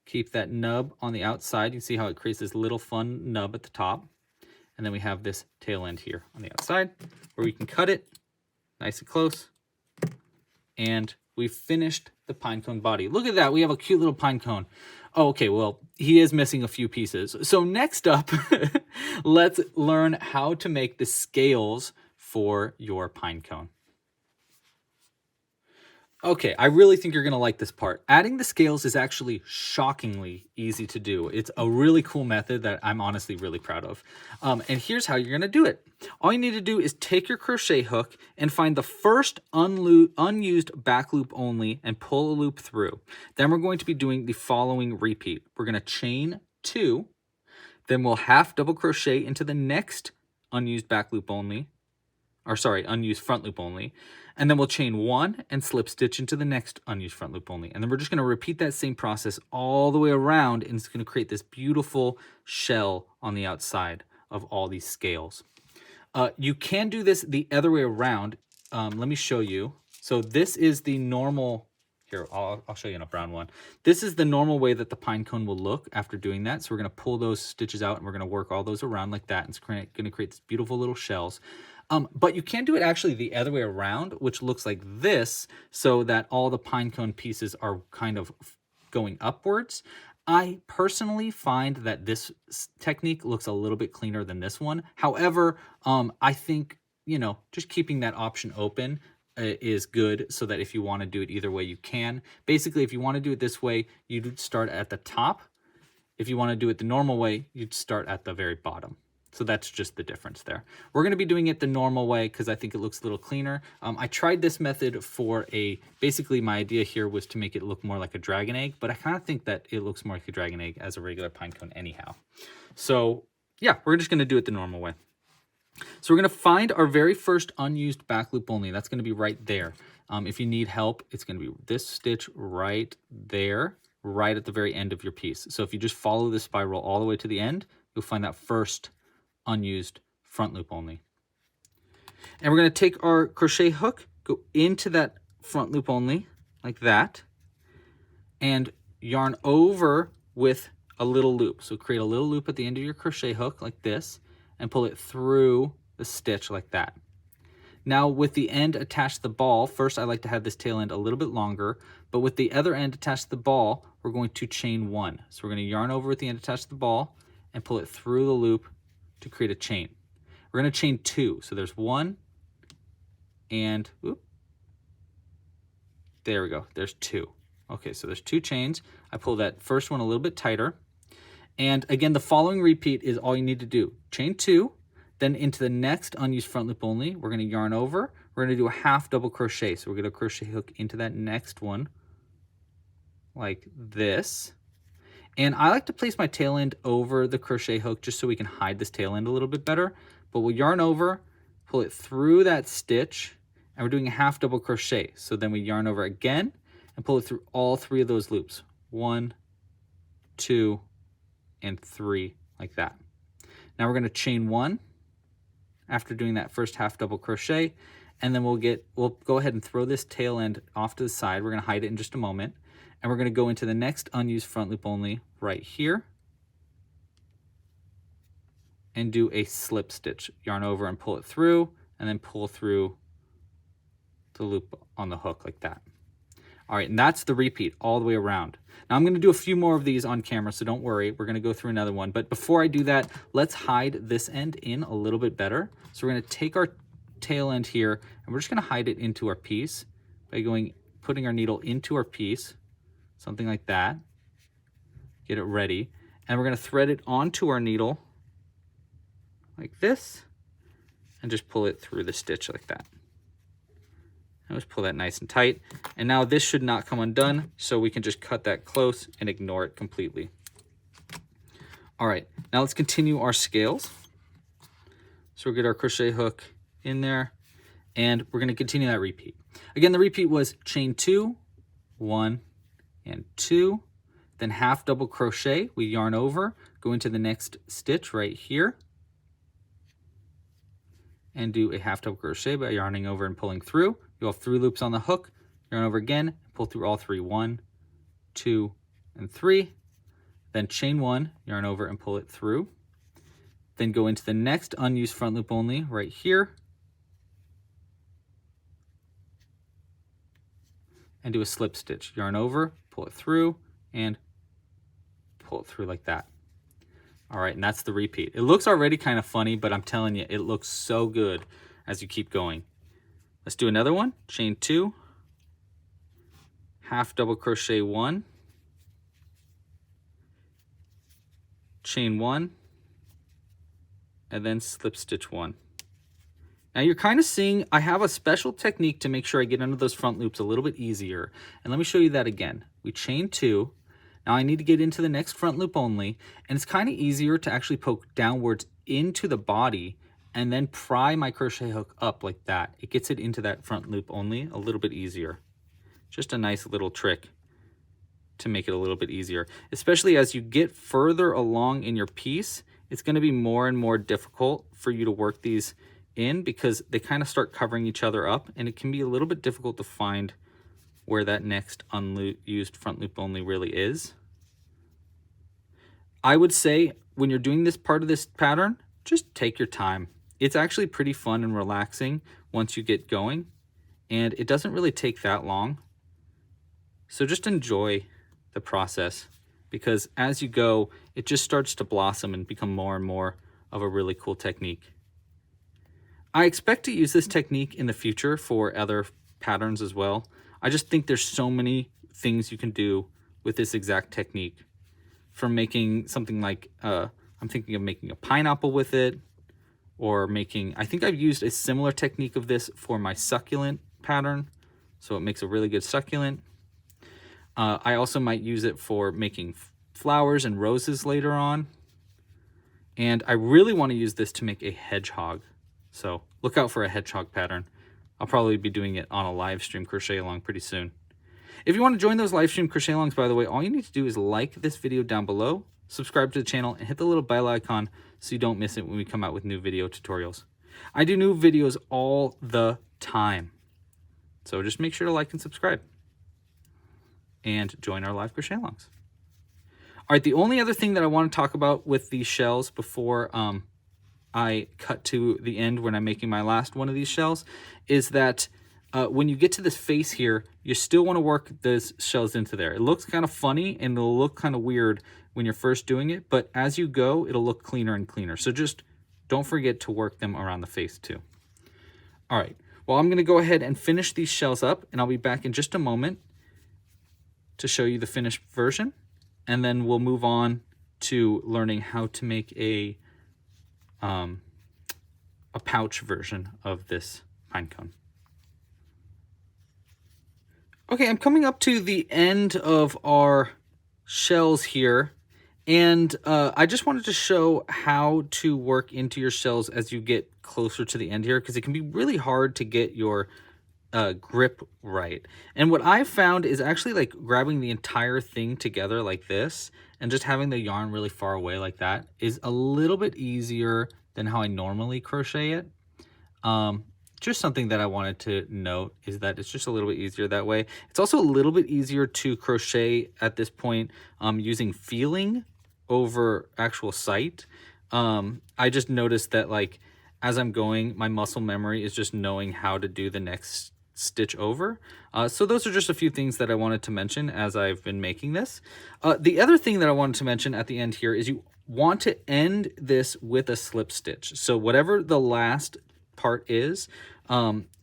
Keep that nub on the outside. You see how it creates this little fun nub at the top. And then we have this tail end here on the outside where we can cut it nice and close. And we've finished the pinecone body. Look at that. We have a cute little pinecone. Oh, okay, well, he is missing a few pieces. So next up, let's learn how to make the scales for your pinecone. Okay, I really think you're going to like this part. Adding the scales is actually shockingly easy to do. It's a really cool method that I'm honestly really proud of. And here's how you're going to do it. All you need to do is take your crochet hook and find the first unused back loop only and pull a loop through. Then we're going to be doing the following repeat. We're going to chain 2, Then we'll half double crochet into the next unused back loop only, or sorry, unused front loop only. And then we'll chain 1 and slip stitch into the next unused front loop only. And then we're just going to repeat that same process all the way around, and it's going to create this beautiful shell on the outside of all these scales. You can do this the other way around. Let me show you. So this is the normal, here, I'll show you in a brown one. This is the normal way that the pine cone will look after doing that. So we're going to pull those stitches out and we're going to work all those around like that. And it's going to create these beautiful little shells. But you can do it actually the other way around, which looks like this, so that all the pine cone pieces are kind of going upwards. I personally find that this technique looks a little bit cleaner than this one. However, I think, you know, just keeping that option open is good, so that if you want to do it either way, you can. Basically, if you want to do it this way, you'd start at the top. If you want to do it the normal way, you'd start at the very bottom. So that's just the difference there. We're going to be doing it the normal way because I think it looks a little cleaner. I tried this method for basically my idea here was to make it look more like a dragon egg, but I kind of think that it looks more like a dragon egg as a regular pine cone anyhow. So yeah, we're just going to do it the normal way. So we're going to find our very first unused back loop only. That's going to be right there. If you need help, it's going to be this stitch right there, right at the very end of your piece. So if you just follow the spiral all the way to the end, you'll find that first unused front loop only. And we're going to take our crochet hook, go into that front loop only like that, and yarn over with a little loop. So create a little loop at the end of your crochet hook like this and pull it through the stitch like that. Now with the end attached to the ball, first I like to have this tail end a little bit longer, but with the other end attached to the ball, we're going to chain 1. So we're going to yarn over with the end attached to the ball and pull it through the loop to create a chain. We're going to chain 2. So there's 1 and whoop, there we go. There's 2. Okay, so there's 2 chains. I pull that first one a little bit tighter. And again, the following repeat is all you need to do. Chain 2, then into the next unused front loop only, we're going to yarn over. We're going to do a half double crochet. So we're going to crochet hook into that next one like this. And I like to place my tail end over the crochet hook just so we can hide this tail end a little bit better. But we'll yarn over, pull it through that stitch, and we're doing a half double crochet. So then we yarn over again and pull it through all 3 of those loops. 1, 2, and 3 like that. Now we're going to chain 1 after doing that first half double crochet, and then we'll go ahead and throw this tail end off to the side. We're going to hide it in just a moment. And we're going to go into the next unused front loop only right here and do a slip stitch. Yarn over and pull it through, and then pull through the loop on the hook like that. All right, and that's the repeat all the way around. Now I'm going to do a few more of these on camera, so don't worry. We're going to go through another one. But before I do that, let's hide this end in a little bit better. So we're going to take our tail end here, and we're just going to hide it into our piece by putting our needle into our piece. Something like that. Get it ready. And we're going to thread it onto our needle like this and just pull it through the stitch like that. And just pull that nice and tight. And now this should not come undone, so we can just cut that close and ignore it completely. All right, now let's continue our scales. So we'll get our crochet hook in there, and we're going to continue that repeat. Again, the repeat was chain 2, 1, and 2, then half double crochet, we yarn over, go into the next stitch right here, and do a half double crochet by yarning over and pulling through. You'll have 3 loops on the hook, yarn over again, pull through all 3, 1, 2, and 3, then chain 1, yarn over and pull it through, then go into the next unused front loop only right here, and do a slip stitch. Yarn over, pull it through, and pull it through like that. All right, and that's the repeat. It looks already kind of funny, but I'm telling you, it looks so good as you keep going. Let's do another one. Chain 2, half double crochet 1, chain 1, and then slip stitch 1. Now you're kind of seeing I have a special technique to make sure I get under those front loops a little bit easier. And let me show you that again. We chain 2, Now I need to get into the next front loop only, and it's kind of easier to actually poke downwards into the body and then pry my crochet hook up like that. It gets it into that front loop only a little bit easier. Just a nice little trick to make it a little bit easier, especially as you get further along in your piece. It's going to be more and more difficult for you to work these in because they kind of start covering each other up, and it can be a little bit difficult to find where that next unused front loop only really is. I would say when you're doing this part of this pattern, just take your time. It's actually pretty fun and relaxing once you get going, and it doesn't really take that long. So just enjoy the process, because as you go, it just starts to blossom and become more and more of a really cool technique. I expect to use this technique in the future for other patterns as well. I just think there's so many things you can do with this exact technique. From making something like, I'm thinking of making a pineapple with it, or making, I think I've used a similar technique of this for my succulent pattern. So it makes a really good succulent. I also might use it for making flowers and roses later on. And I really want to use this to make a hedgehog. So look out for a hedgehog pattern. I'll probably be doing it on a live stream crochet along pretty soon. If you want to join those live stream crochet alongs, by the way, all you need to do is like this video down below, subscribe to the channel, and hit the little bell icon so you don't miss it when we come out with new video tutorials. I do new videos all the time. So just make sure to like and subscribe. And join our live crochet alongs. All right, the only other thing that I want to talk about with these shells before I cut to the end when I'm making my last one of these shells is that when you get to this face here, you still want to work those shells into there. It looks kind of funny and it'll look kind of weird when you're first doing it, but as you go, it'll look cleaner and cleaner. So just don't forget to work them around the face too. All right, well, I'm going to go ahead and finish these shells up, and I'll be back in just a moment to show you the finished version, and then we'll move on to learning how to make a pouch version of this pine cone. Okay, I'm coming up to the end of our shells here, and I just wanted to show how to work into your shells as you get closer to the end here, because it can be really hard to get your grip right. And what I found is actually like grabbing the entire thing together like this and just having the yarn really far away like that is a little bit easier than how I normally crochet it. Just something that I wanted to note is that it's just a little bit easier that way. It's also a little bit easier to crochet at this point using feeling over actual sight. I just noticed that like as I'm going, my muscle memory is just knowing how to do the next stitch over. So those are just a few things that I wanted to mention as I've been making this. The other thing that I wanted to mention at the end here is you want to end this with a slip stitch. So whatever the last part is,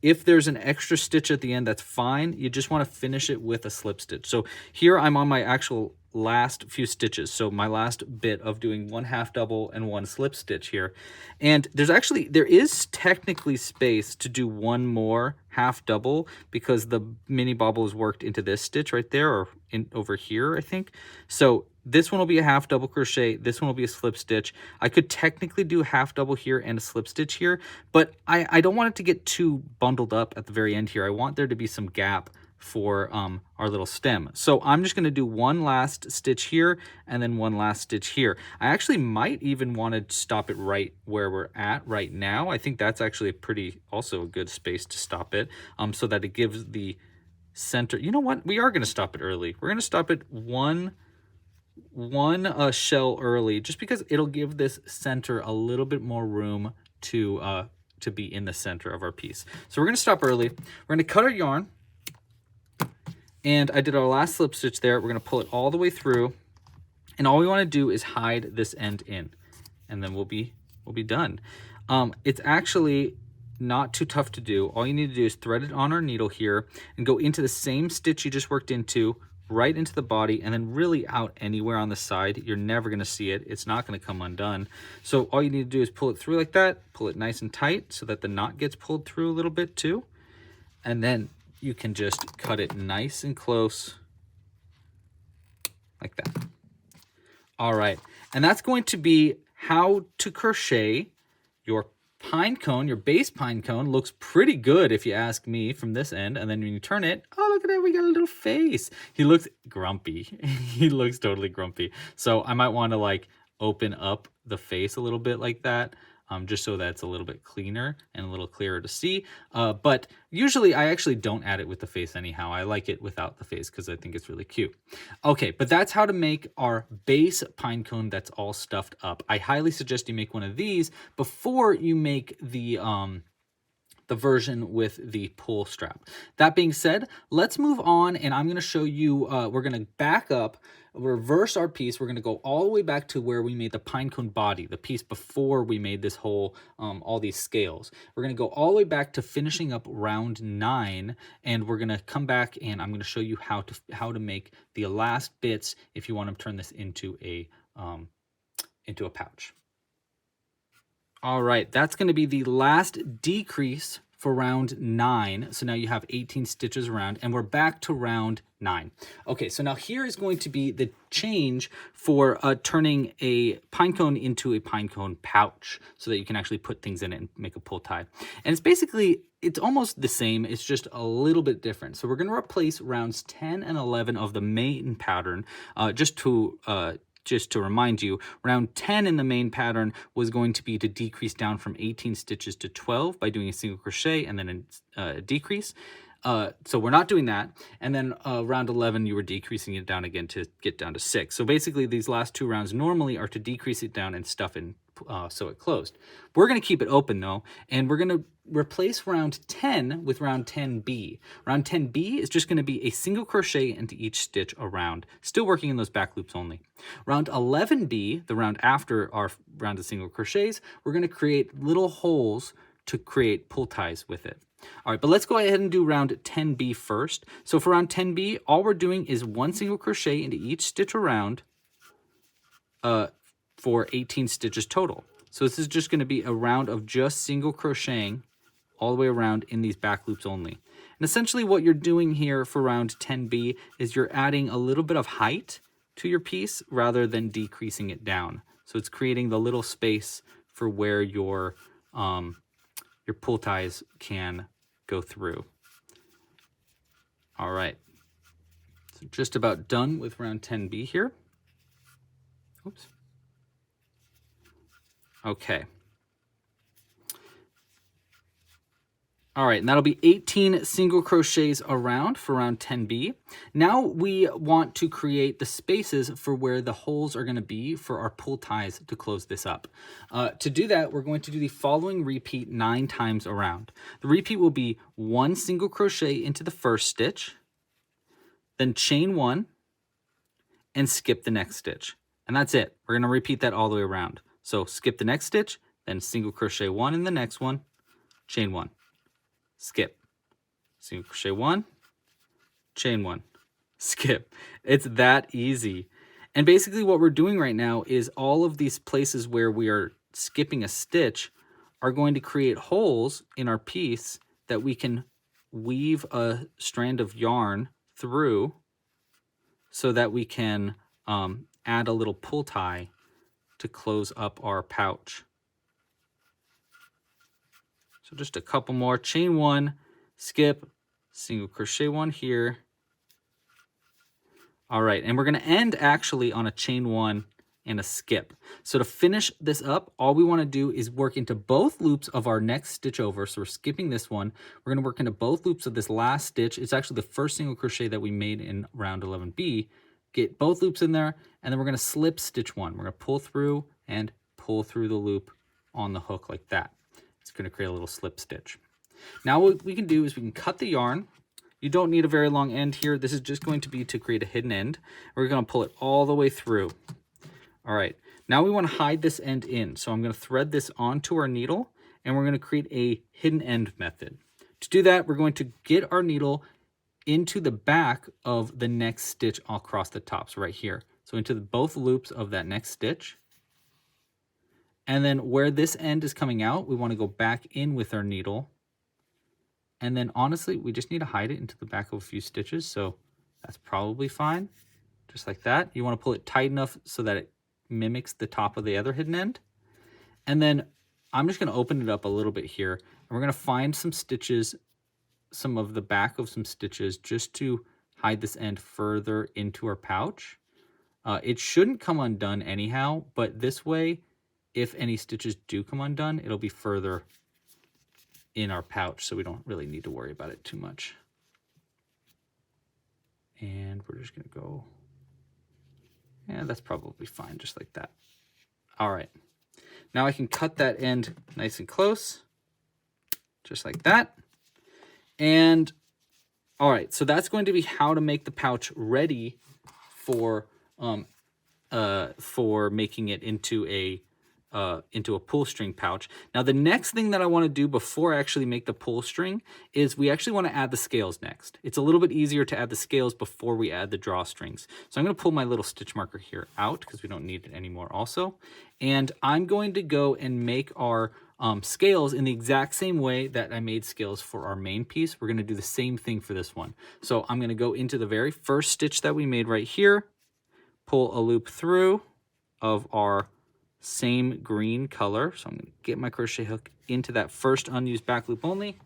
if there's an extra stitch at the end, that's fine. You just want to finish it with a slip stitch. So here I'm on my actual last few stitches, so my last bit of doing 1 half double and 1 slip stitch here, and there is technically space to do 1 more half double because the mini bobble is worked into this stitch right there, or over here, I think. So this one will be a half double crochet, this one will be a slip stitch. I could technically do a half double here and a slip stitch here, but I don't want it to get too bundled up at the very end here. I want there to be some gap for our little stem. So I'm just going to do 1 last stitch here and then 1 last stitch here. I actually might even want to stop it right where we're at right now. I think that's actually also a good space to stop it, so that it gives the center. You know what? We are going to stop it early. We're going to stop it one shell early, just because it'll give this center a little bit more room to be in the center of our piece. So we're going to stop early. We're going to cut our yarn. And I did our last slip stitch there. We're going to pull it all the way through, and all we want to do is hide this end in, and then we'll be done. It's actually not too tough to do. All you need to do is thread it on our needle here and go into the same stitch you just worked into, right into the body, and then really out anywhere on the side. You're never going to see it. It's not going to come undone. So all you need to do is pull it through like that, pull it nice and tight so that the knot gets pulled through a little bit too, and then you can just cut it nice and close like that. All right, and that's going to be how to crochet your pine cone. Your base pine cone looks pretty good if you ask me from this end, and then when you turn it, oh, look at that, we got a little face. He looks grumpy. He looks totally grumpy. So I might want to like open up the face a little bit like that. Just so that's a little bit cleaner and a little clearer to see. But usually I actually don't add it with the face anyhow. I like it without the face because I think it's really cute. Okay, but that's how to make our base pine cone that's all stuffed up. I highly suggest you make one of these before you make the version with the pull strap. That being said, let's move on, and I'm going to show you, we're going to back up, reverse our piece. We're going to go all the way back to where we made the pinecone body, the piece before we made this whole, all these scales. We're going to go all the way back to finishing up round 9, and we're going to come back and I'm going to show you how to make the last bits if you want to turn this into a pouch. All right, that's going to be the last decrease for round 9. So now you have 18 stitches around, and we're back to round 9. Okay, so now here is going to be the change for turning a pinecone into a pinecone pouch so that you can actually put things in it and make a pull tie. And it's almost the same, it's just a little bit different. So we're going to replace rounds 10 and 11 of the main pattern just to remind you, round 10 in the main pattern was going to be to decrease down from 18 stitches to 12 by doing a single crochet and then a decrease. So we're not doing that. And then round 11, you were decreasing it down again to get down to 6. So basically these last 2 rounds normally are to decrease it down and stuff in so it closed. We're going to keep it open though, and we're going to replace round 10 with round 10B. Round 10B is just going to be a single crochet into each stitch around, still working in those back loops only. Round 11B, the round after our round of single crochets, we're going to create little holes to create pull ties with it. All right, but let's go ahead and do round 10B first. So for round 10B, all we're doing is 1 single crochet into each stitch around for 18 stitches total. So this is just going to be a round of just single crocheting all the way around in these back loops only. And essentially what you're doing here for round 10B is you're adding a little bit of height to your piece rather than decreasing it down. So it's creating the little space for where your pull ties can go through. All right, so just about done with round 10B here. Oops. Okay. All right, and that'll be 18 single crochets around for round 10B. Now we want to create the spaces for where the holes are going to be for our pull ties to close this up. To do that, we're going to do the following repeat 9 times around. The repeat will be 1 single crochet into the first stitch, then chain 1, and skip the next stitch. And that's it. We're going to repeat that all the way around. So skip the next stitch, then single crochet 1 in the next one, chain 1. Skip, single crochet 1, chain 1, skip. It's that easy. And basically what we're doing right now is all of these places where we are skipping a stitch are going to create holes in our piece that we can weave a strand of yarn through so that we can add a little pull tie to close up our pouch. So just a couple more, chain 1, skip, single crochet 1 here. All right, and we're going to end actually on a chain 1 and a skip. So to finish this up, all we want to do is work into both loops of our next stitch over. So we're skipping this one. We're going to work into both loops of this last stitch. It's actually the first single crochet that we made in round 11B. Get both loops in there, and then we're going to slip stitch 1. We're going to pull through and pull through the loop on the hook like that. It's going to create a little slip stitch. Now what we can do is we can cut the yarn. You don't need a very long end here. This is just going to be to create a hidden end. We're going to pull it all the way through. All right, now we want to hide this end in. So I'm going to thread this onto our needle, and we're going to create a hidden end method. To do that, we're going to get our needle into the back of the next stitch across the top, so right here. So into both loops of that next stitch. And then where this end is coming out, we want to go back in with our needle. And then honestly, we just need to hide it into the back of a few stitches, so that's probably fine. just like that. You want to pull it tight enough so that it mimics the top of the other hidden end. And then I'm just going to open it up a little bit here, and we're going to find some stitches, some of the back of some stitches, just to hide this end further into our pouch. It shouldn't come undone anyhow, but this way, if any stitches do come undone, it'll be further in our pouch, so we don't really need to worry about it too much. And we're just going to go, yeah, that's probably fine, just like that. All right. Now I can cut that end nice and close, just like that. And all right, so that's going to be how to make the pouch ready for making it into a pull string pouch. Now the next thing that I want to do before I actually make the pull string is we actually want to add the scales next. It's a little bit easier to add the scales before we add the drawstrings. So I'm going to pull my little stitch marker here out because we don't need it anymore also. And I'm going to go and make our scales in the exact same way that I made scales for our main piece. We're going to do the same thing for this one. So I'm going to go into the very first stitch that we made right here, pull a loop through of our same green color. So I'm going to get my crochet hook into that first unused back loop only.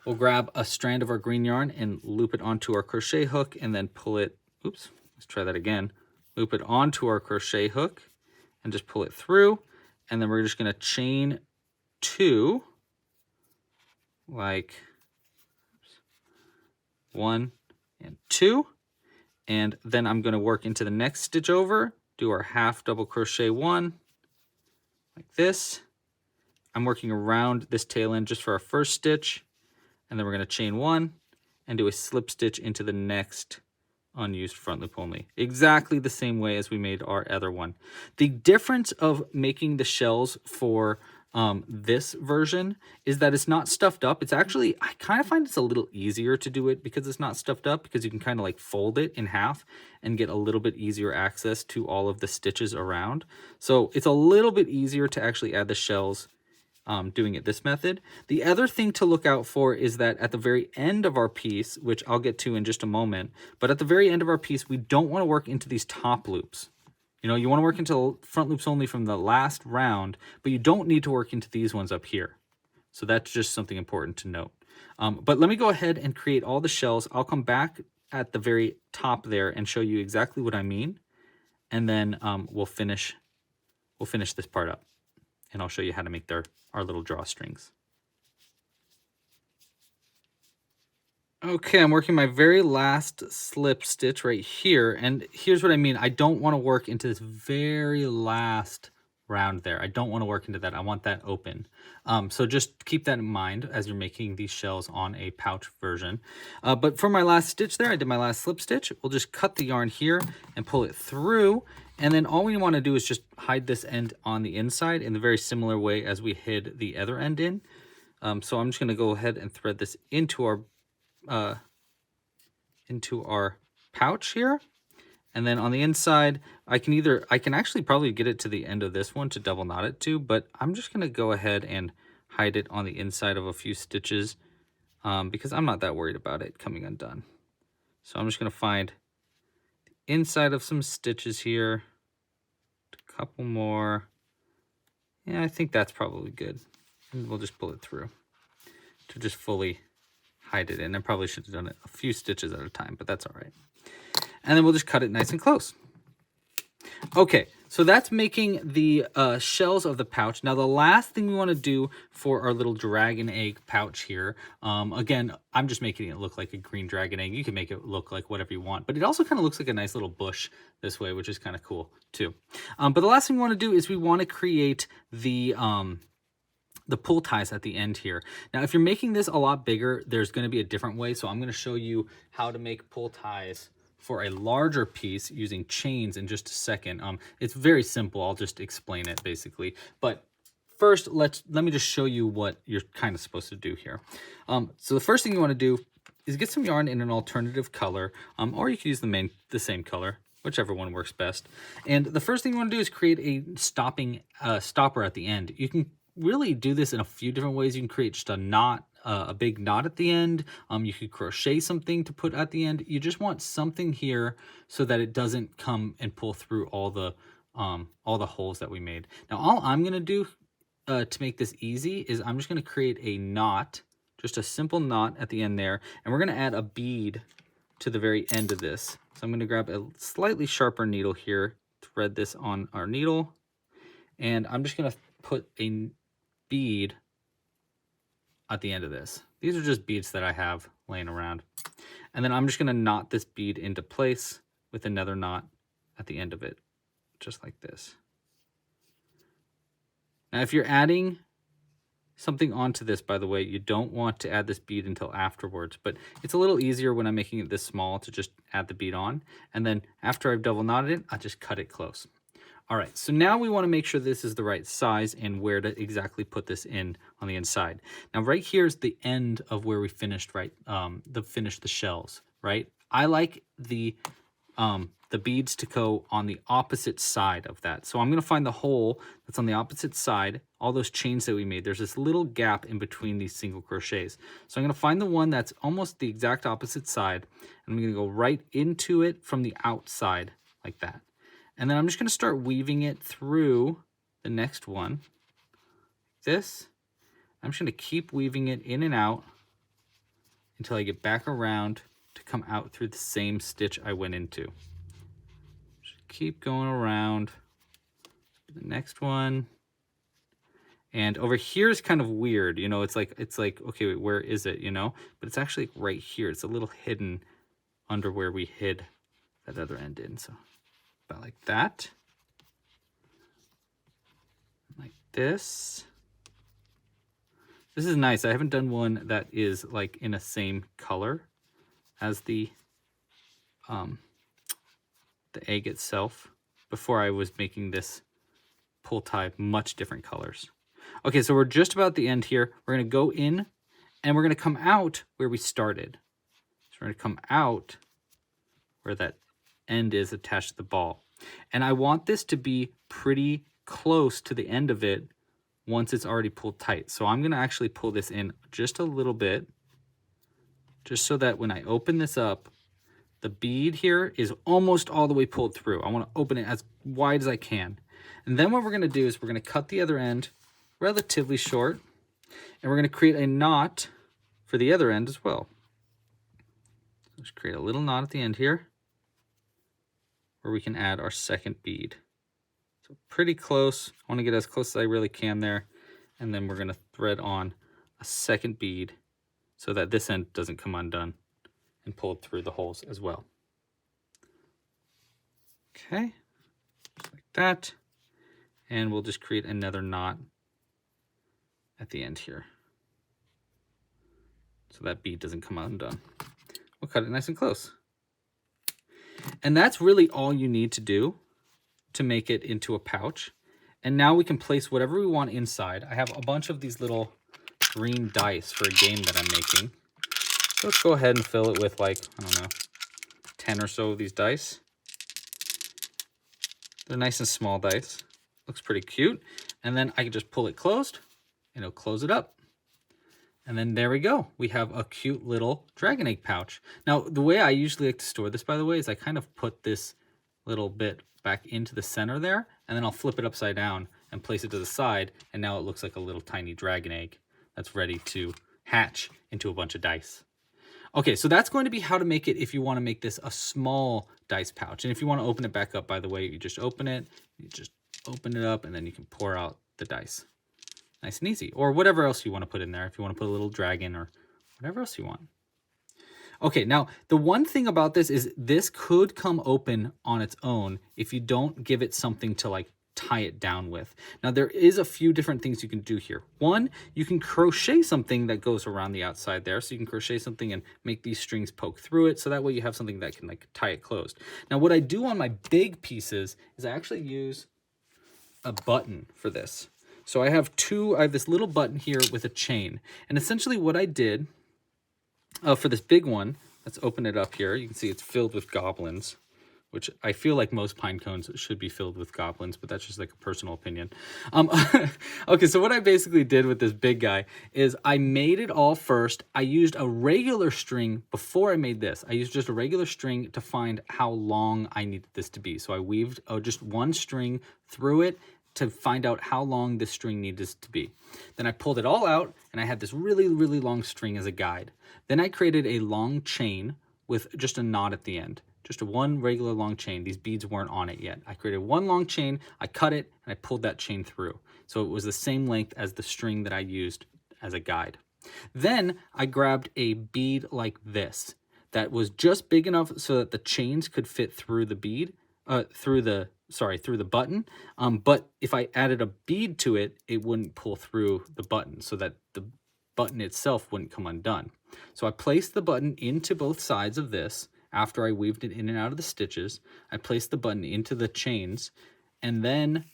We'll grab a strand of our green yarn and loop it onto our crochet hook and then pull it, oops, let's try that again. Loop it onto our crochet hook and just pull it through. And then we're just going to chain 2, like 1 and 2. And then I'm going to work into the next stitch over, do our half double crochet 1, like this. I'm working around this tail end just for our first stitch. And then we're going to chain 1 and do a slip stitch into the next unused front loop only. Exactly the same way as we made our other one. The difference of making the shells for this version is that it's not stuffed up. It's actually, I kind of find it's a little easier to do it because it's not stuffed up, because you can kind of like fold it in half and get a little bit easier access to all of the stitches around. So it's a little bit easier to actually add the shells doing it this method. The other thing to look out for is that at the very end of our piece, which I'll get to in just a moment, but at the very end of our piece, we don't want to work into these top loops. You know, you want to work into front loops only from the last round, but you don't need to work into these ones up here. So that's just something important to note. But let me go ahead and create all the shells. I'll come back at the very top there and show you exactly what I mean. And then we'll finish this part up. And I'll show you how to make our little drawstrings. Okay, I'm working my very last slip stitch right here. And here's what I mean. I don't want to work into this very last round there. I don't want to work into that. I want that open. So just keep that in mind as you're making these shells on a pouch version. But for my last stitch there, I did my last slip stitch. We'll just cut the yarn here and pull it through. And then all we want to do is just hide this end on the inside in the very similar way as we hid the other end in. So I'm just going to go ahead and thread this into our pouch here. And then on the inside, I can actually probably get it to the end of this one to double knot it to, but I'm just going to go ahead and hide it on the inside of a few stitches because I'm not that worried about it coming undone. So I'm just going to find the inside of some stitches here, a couple more. Yeah, I think that's probably good. And we'll just pull it through to just fully hide it in. I probably should have done it a few stitches at a time, but that's all right. And then we'll just cut it nice and close. Okay, so that's making the shells of the pouch. Now the last thing we want to do for our little dragon egg pouch here, again, I'm just making it look like a green dragon egg. You can make it look like whatever you want, but it also kind of looks like a nice little bush this way, which is kind of cool too. But the last thing we want to do is we want to create the pull ties at the end here. Now, if you're making this a lot bigger, there's going to be a different way. So I'm going to show you how to make pull ties for a larger piece using chains in just a second. It's very simple. I'll just explain it basically. But first, let me just show you what you're kind of supposed to do here. So the first thing you want to do is get some yarn in an alternative color, or you can use the same color, whichever one works best. And the first thing you want to do is create a stopper at the end. You can really do this in a few different ways. You can create just a knot a big knot at the end. You could crochet something to put at the end. You just want something here so that it doesn't come and pull through all the holes that we made. Now, all I'm gonna do to make this easy is I'm just gonna create a knot, just a simple knot at the end there, and we're gonna add a bead to the very end of this. So I'm gonna grab a slightly sharper needle here, thread this on our needle, and I'm just gonna put a bead at the end of this. These are just beads that I have laying around. And then I'm just gonna knot this bead into place with another knot at the end of it, just like this. Now, if you're adding something onto this, by the way, you don't want to add this bead until afterwards, but it's a little easier when I'm making it this small to just add the bead on. And then after I've double knotted it, I just cut it close. All right, so now we want to make sure this is the right size and where to exactly put this in on the inside. Now, right here is the end of where we finished, right? The shells, right? I like the beads to go on the opposite side of that. So I'm going to find the hole that's on the opposite side, all those chains that we made. There's this little gap in between these single crochets. So I'm going to find the one that's almost the exact opposite side, and I'm going to go right into it from the outside like that. And then I'm just going to start weaving it through the next one, like this. I'm just going to keep weaving it in and out until I get back around to come out through the same stitch I went into. Just keep going around the next one. And over here is kind of weird, you know, it's like, okay, wait, where is it, you know? But it's actually right here. It's a little hidden under where we hid that other end in, so. About like that, like this. This is nice. I haven't done one that is like in a same color as the egg itself. Before I was making this pull tie much different colors. Okay, so we're just about the end here. We're gonna go in and we're gonna come out where we started. So we're gonna come out where that end is attached to the ball. And I want this to be pretty close to the end of it once it's already pulled tight. So I'm going to actually pull this in just a little bit, just so that when I open this up, the bead here is almost all the way pulled through. I want to open it as wide as I can. And then what we're going to do is we're going to cut the other end relatively short, and we're going to create a knot for the other end as well. Just create a little knot at the end here, where we can add our second bead. So pretty close. I want to get as close as I really can there. And then we're going to thread on a second bead so that this end doesn't come undone and pulled through the holes as well. Okay, just like that. And we'll just create another knot at the end here, so that bead doesn't come undone. We'll cut it nice and close. And that's really all you need to do to make it into a pouch. And now we can place whatever we want inside. I have a bunch of these little green dice for a game that I'm making. So let's go ahead and fill it with, like, I don't know, 10 or so of these dice. They're nice and small dice. Looks pretty cute. And then I can just pull it closed and it'll close it up. And then there we go. We have a cute little dragon egg pouch. Now, the way I usually like to store this, by the way, is I kind of put this little bit back into the center there, and then I'll flip it upside down and place it to the side, and now it looks like a little tiny dragon egg that's ready to hatch into a bunch of dice. Okay, so that's going to be how to make it if you want to make this a small dice pouch. And if you want to open it back up, by the way, you just open it, and then you can pour out the dice. Nice and easy. Or whatever else you want to put in there. If you want to put a little dragon or whatever else you want. Okay, now the one thing about this is this could come open on its own if you don't give it something to like tie it down with. Now there is a few different things you can do here. One, you can crochet something that goes around the outside there. So you can crochet something and make these strings poke through it. So that way you have something that can like tie it closed. Now what I do on my big pieces is I actually use a button for this. So I have this little button here with a chain. And essentially what I did for this big one, let's open it up here. You can see it's filled with goblins. which I feel like most pine cones should be filled with goblins, but that's just like a personal opinion. Okay, so what I basically did with this big guy is I made it all first. I used a regular string before I made this. I used just a regular string to find how long I needed this to be. So I weaved just one string through it to find out how long this string needed to be. Then I pulled it all out, and I had this really, really long string as a guide. Then I created a long chain with just a knot at the end. Just a one regular long chain. These beads weren't on it yet. I created one long chain, I cut it, and I pulled that chain through. So it was the same length as the string that I used as a guide. Then I grabbed a bead like this that was just big enough so that the chains could fit through the bead, through the button. But if I added a bead to it, it wouldn't pull through the button so that the button itself wouldn't come undone. So I placed the button into both sides of this. After I weaved it in and out of the stitches, I placed the button into the chains and then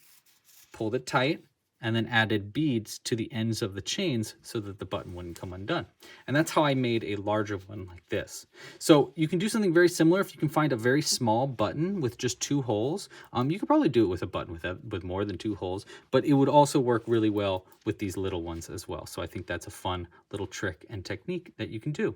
pulled it tight and then added beads to the ends of the chains so that the button wouldn't come undone. And that's how I made a larger one like this. So you can do something very similar if you can find a very small button with just 2 holes. You could probably do it with a button with more than 2 holes, but it would also work really well with these little ones as well. So I think that's a fun little trick and technique that you can do.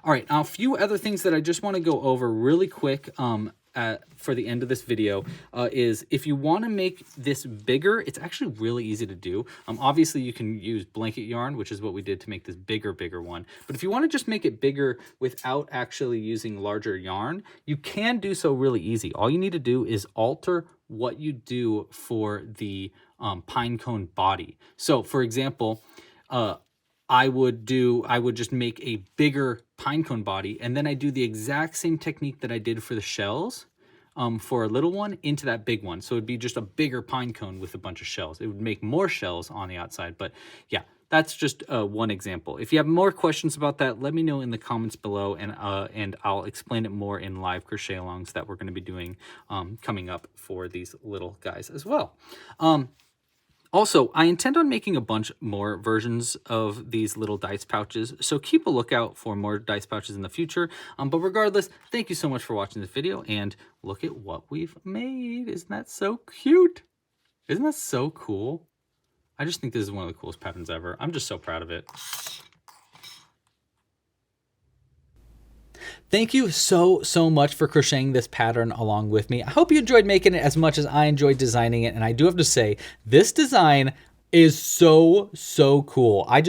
All right, now a few other things that I just want to go over really quick for the end of this video is if you want to make this bigger, it's actually really easy to do. Obviously, you can use blanket yarn, which is what we did to make this bigger one. But if you want to just make it bigger without actually using larger yarn, you can do so really easy. All you need to do is alter what you do for the pine cone body. So, for example, I would just make a bigger pinecone body, and then I do the exact same technique that I did for the shells for a little one into that big one. So it'd be just a bigger pinecone with a bunch of shells. It would make more shells on the outside, but yeah, that's just one example. If you have more questions about that, let me know in the comments below, and I'll explain it more in live crochet alongs that we're going to be doing coming up for these little guys as well. Also, I intend on making a bunch more versions of these little dice pouches, so keep a lookout for more dice pouches in the future. But regardless, thank you so much for watching this video, and look at what we've made. Isn't that so cute? Isn't that so cool? I just think this is one of the coolest patterns ever. I'm just so proud of it. Thank you so much for crocheting this pattern along with me. I hope you enjoyed making it as much as I enjoyed designing it. And I do have to say, this design is so cool. I'm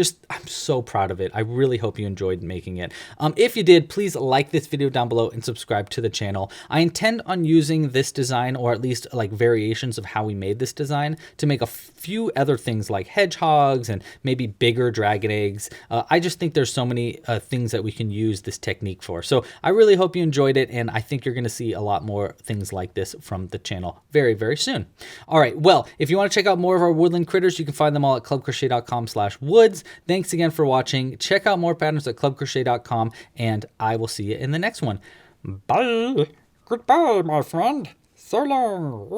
so proud of it. I really hope you enjoyed making it. If you did, please like this video down below and subscribe to the channel. I intend on using this design, or at least like variations of how we made this design, to make a few other things like hedgehogs and maybe bigger dragon eggs. I just think there's so many things that we can use this technique for. So I really hope you enjoyed it, and I think you're going to see a lot more things like this from the channel very soon. All right, well, if you want to check out more of our woodland critters, you can find them all at clubcrochet.com/woods. Thanks again for watching. Check out more patterns at clubcrochet.com, and I will see you in the next one. Bye. Goodbye, my friend. So long.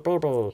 Bye, bye.